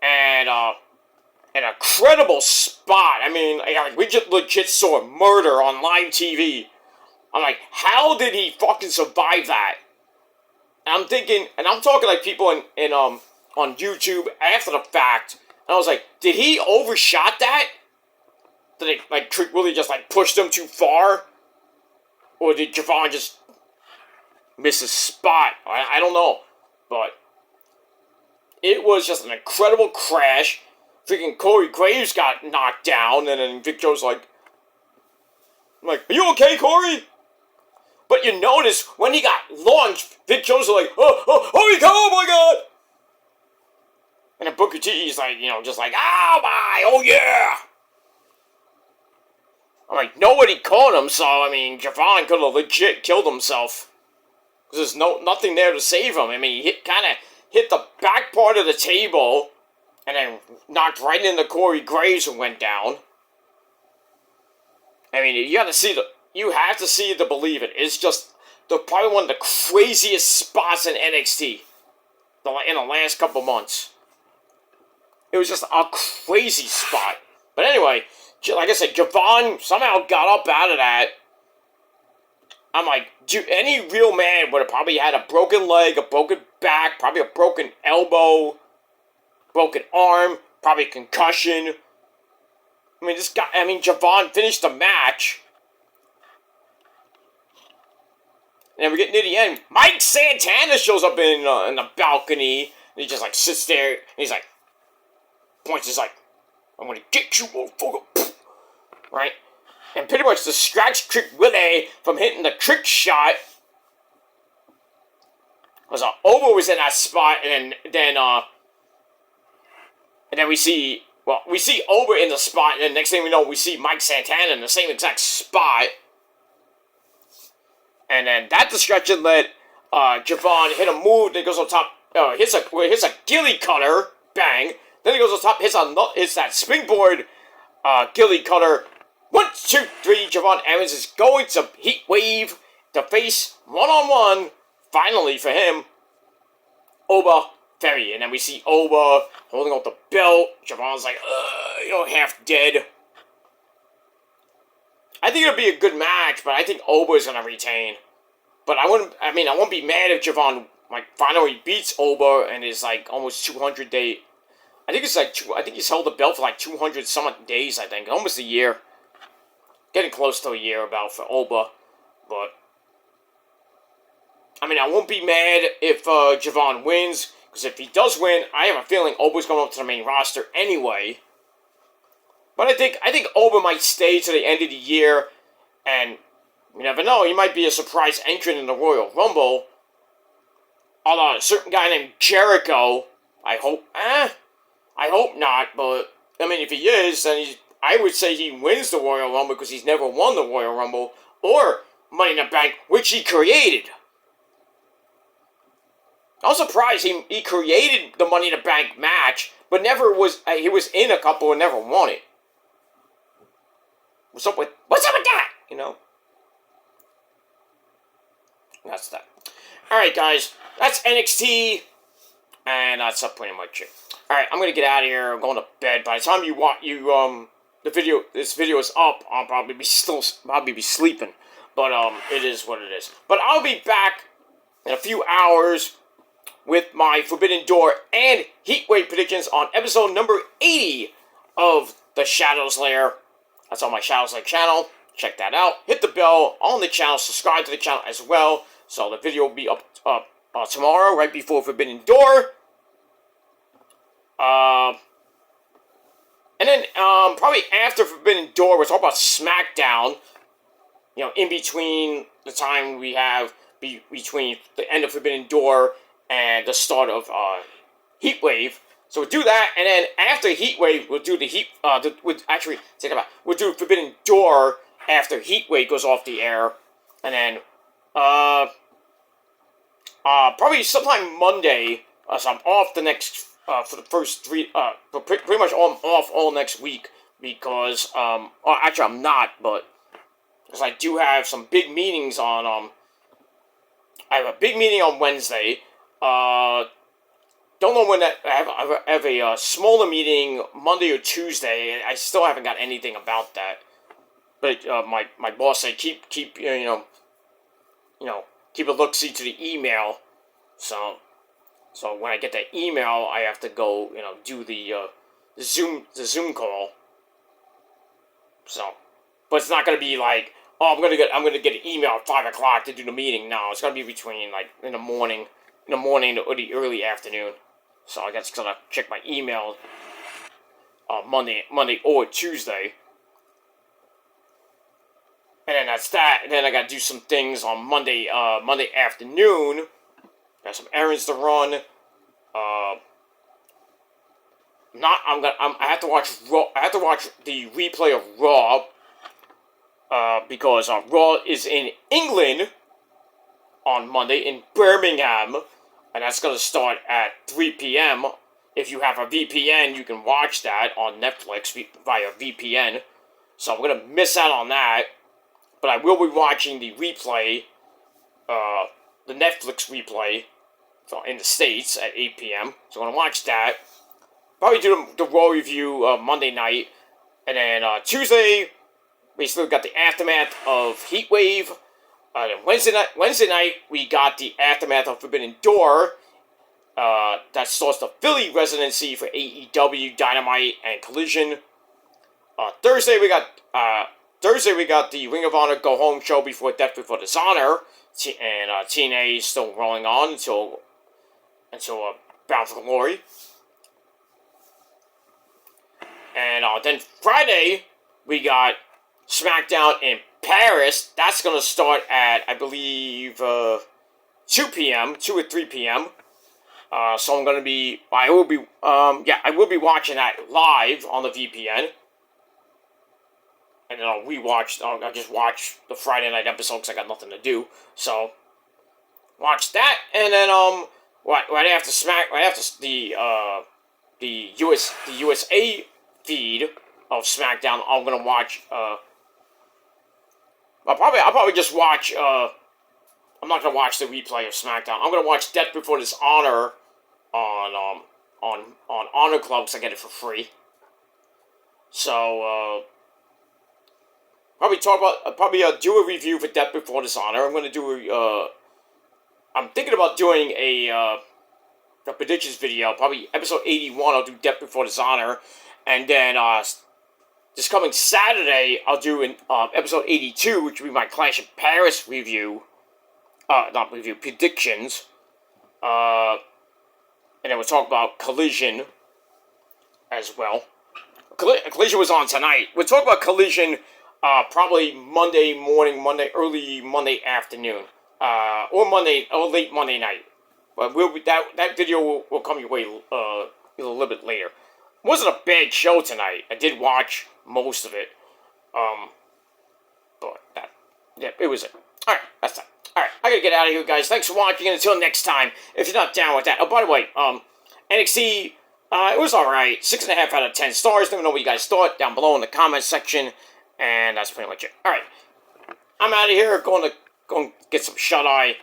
and an incredible spot. I mean, we just legit saw murder on live TV. I'm like, how did he fucking survive that? And I'm thinking, and I'm talking like people on YouTube after the fact, and I was like, did he overshot that? Did Trick Willie just pushed him too far? Or did Javon just miss his spot? I don't know. But it was just an incredible crash. Freaking Corey Graves got knocked down, and then Vic Joe's like, are you okay, Corey? But you notice, when he got launched, Vic Joe's like, oh my god! And then Booker T is like, just like, oh my, oh yeah! I'm like, nobody caught him, so, Javon could have legit killed himself. Because there's nothing there to save him. He kind of hit the back part of the table, and then knocked right into Corey Graves and went down. You have to see it to believe it. It's just probably one of the craziest spots in NXT in the last couple months. It was just a crazy spot. But anyway, like I said, Javon somehow got up out of that. I'm like, any real man would have probably had a broken leg, a broken back, probably a broken elbow, broken arm, probably concussion. I mean, Javon finished the match. And then we get near the end. Mike Santana shows up in the balcony. And he just, like, sits there. And he's like, points. He's like, I'm gonna get you, motherfucker. Right? And pretty much distracts Trick Willie from hitting the trick shot. Because Oba was in that spot. And then we see Oba in the spot. And then next thing we know, we see Mike Santana in the same exact spot. And then that distraction let Javon hit a move that goes on top, hits a ghillie cutter, bang. Then he goes on top, hits that springboard ghillie cutter. 1, 2, 3, Javon Evans is going to Heat Wave to face one-on-one, finally for him, Oba Ferry. And then we see Oba holding up the belt. Javon's like, half dead. I think it'll be a good match, but I think Oba is gonna retain. But I won't be mad if Javon finally beats Oba and is like almost 200 day. I think he's held the belt for like 200 some days. I think almost a year, getting close to a year about for Oba. But I won't be mad if Javon wins, because if he does win, I have a feeling Oba's going up to the main roster anyway. But I think Oba might stay to the end of the year, and you never know, he might be a surprise entrant in the Royal Rumble. Although a certain guy named Jericho, I hope not, but if he is, then I would say he wins the Royal Rumble because he's never won the Royal Rumble or Money in the Bank, which he created. I was surprised he created the Money in the Bank match, but he was in a couple and never won it. What's up with that? That's that. Alright, guys. That's NXT. And that's pretty much it. Alright, I'm gonna get out of here. I'm going to bed. By the time this video is up, I'll probably be sleeping. But it is what it is. But I'll be back in a few hours with my Forbidden Door and Heatwave predictions on episode number 80 of The Shadows Lair. That's on my Shadows Lair channel. Check that out. Hit the bell on the channel. Subscribe to the channel as well. So the video will be up tomorrow, right before Forbidden Door. And then probably after Forbidden Door, we'll talk about SmackDown. In between the time we have between the end of Forbidden Door and the start of Heatwave. So we'll do that, and then after Heatwave, we'll do we'll do Forbidden Door after Heatwave goes off the air, and then probably sometime Monday. So I'm off the next for the first three. Pretty much I'm off all next week because actually I'm not, but because I do have some big meetings on. I have a big meeting on Wednesday. Don't know when that. I have a smaller meeting Monday or Tuesday, and I still haven't got anything about that. But my boss said keep a look-see to the email. So when I get that email, I have to go do the Zoom call. So, but it's not gonna be like, I'm gonna get an email at 5 o'clock to do the meeting. No, it's gonna be between like in the morning or the early afternoon. So I guess gonna check my email Monday or Tuesday. And then that's that. And then I gotta do some things on Monday afternoon. Got some errands to run. I have to watch Raw. I have to watch the replay of Raw. Because Raw is in England on Monday in Birmingham. And that's going to start at 3 p.m. If you have a VPN, you can watch that on Netflix via VPN. So I'm going to miss out on that. But I will be watching the replay, the Netflix replay in the States at 8 p.m. So I'm going to watch that. Probably do the Raw review Monday night. And then Tuesday, we still got the aftermath of Heatwave. Wednesday night, we got the aftermath of Forbidden Door. That starts the Philly residency for AEW, Dynamite, and Collision. Thursday we got the Ring of Honor Go Home show before Death Before Dishonor, and TNA is still rolling on until Bound for Glory. And then Friday we got SmackDown in Paris. That's gonna start at, I believe, 2 p.m., 2 or 3 p.m. So I will be watching that live on the VPN. And then I'll just watch the Friday night episode because I got nothing to do. So, watch that, and then, right after the USA feed of SmackDown, I'm gonna watch, I'll probably just watch, I'm not gonna watch the replay of SmackDown. I'm gonna watch Death Before Dishonor on Honor Club because I get it for free. So, probably do a review for Death Before Dishonor. I'm gonna do I'm thinking about doing a predictions video. Probably episode 81. I'll do Death Before Dishonor, and then this coming Saturday I'll do an episode 82, which will be my Clash of Paris review. Not review, predictions. And then we'll talk about Collision as well. Collision was on tonight. We'll talk about Collision probably Monday morning, early Monday afternoon, or late Monday night. But that video will come your way a little bit later. It wasn't a bad show tonight. I did watch most of it. But it was it. Alright, that's that. Alright, I gotta get out of here, guys. Thanks for watching, and until next time, if you're not down with that. Oh, by the way, NXT, it was alright. 6.5 out of 10 stars. Let me know what you guys thought down below in the comments section. And that's pretty much it. Alright, I'm out of here. Going to get some shut-eye.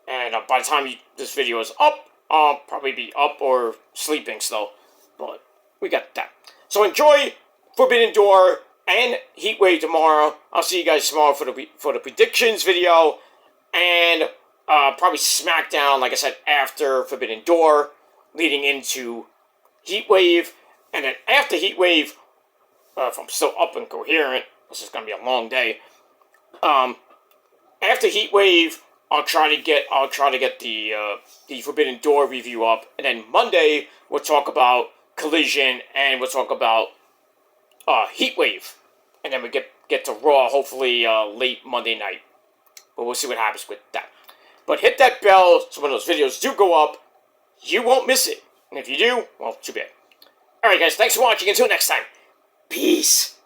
And by the time this video is up, I'll probably be up or sleeping still. But we got that. So enjoy Forbidden Door and Heatwave tomorrow. I'll see you guys tomorrow for the predictions video. And probably SmackDown, like I said, after Forbidden Door, leading into Heatwave. And then after Heatwave, if I'm still up and coherent, this is going to be a long day. After Heatwave, I'll try to get the Forbidden Door review up, and then Monday we'll talk about Collision and we'll talk about Heatwave, and then we get to Raw hopefully late Monday night. But we'll see what happens with that. But hit that bell so when those videos do go up, you won't miss it. And if you do, well, too bad. Alright guys, thanks for watching. Until next time, peace.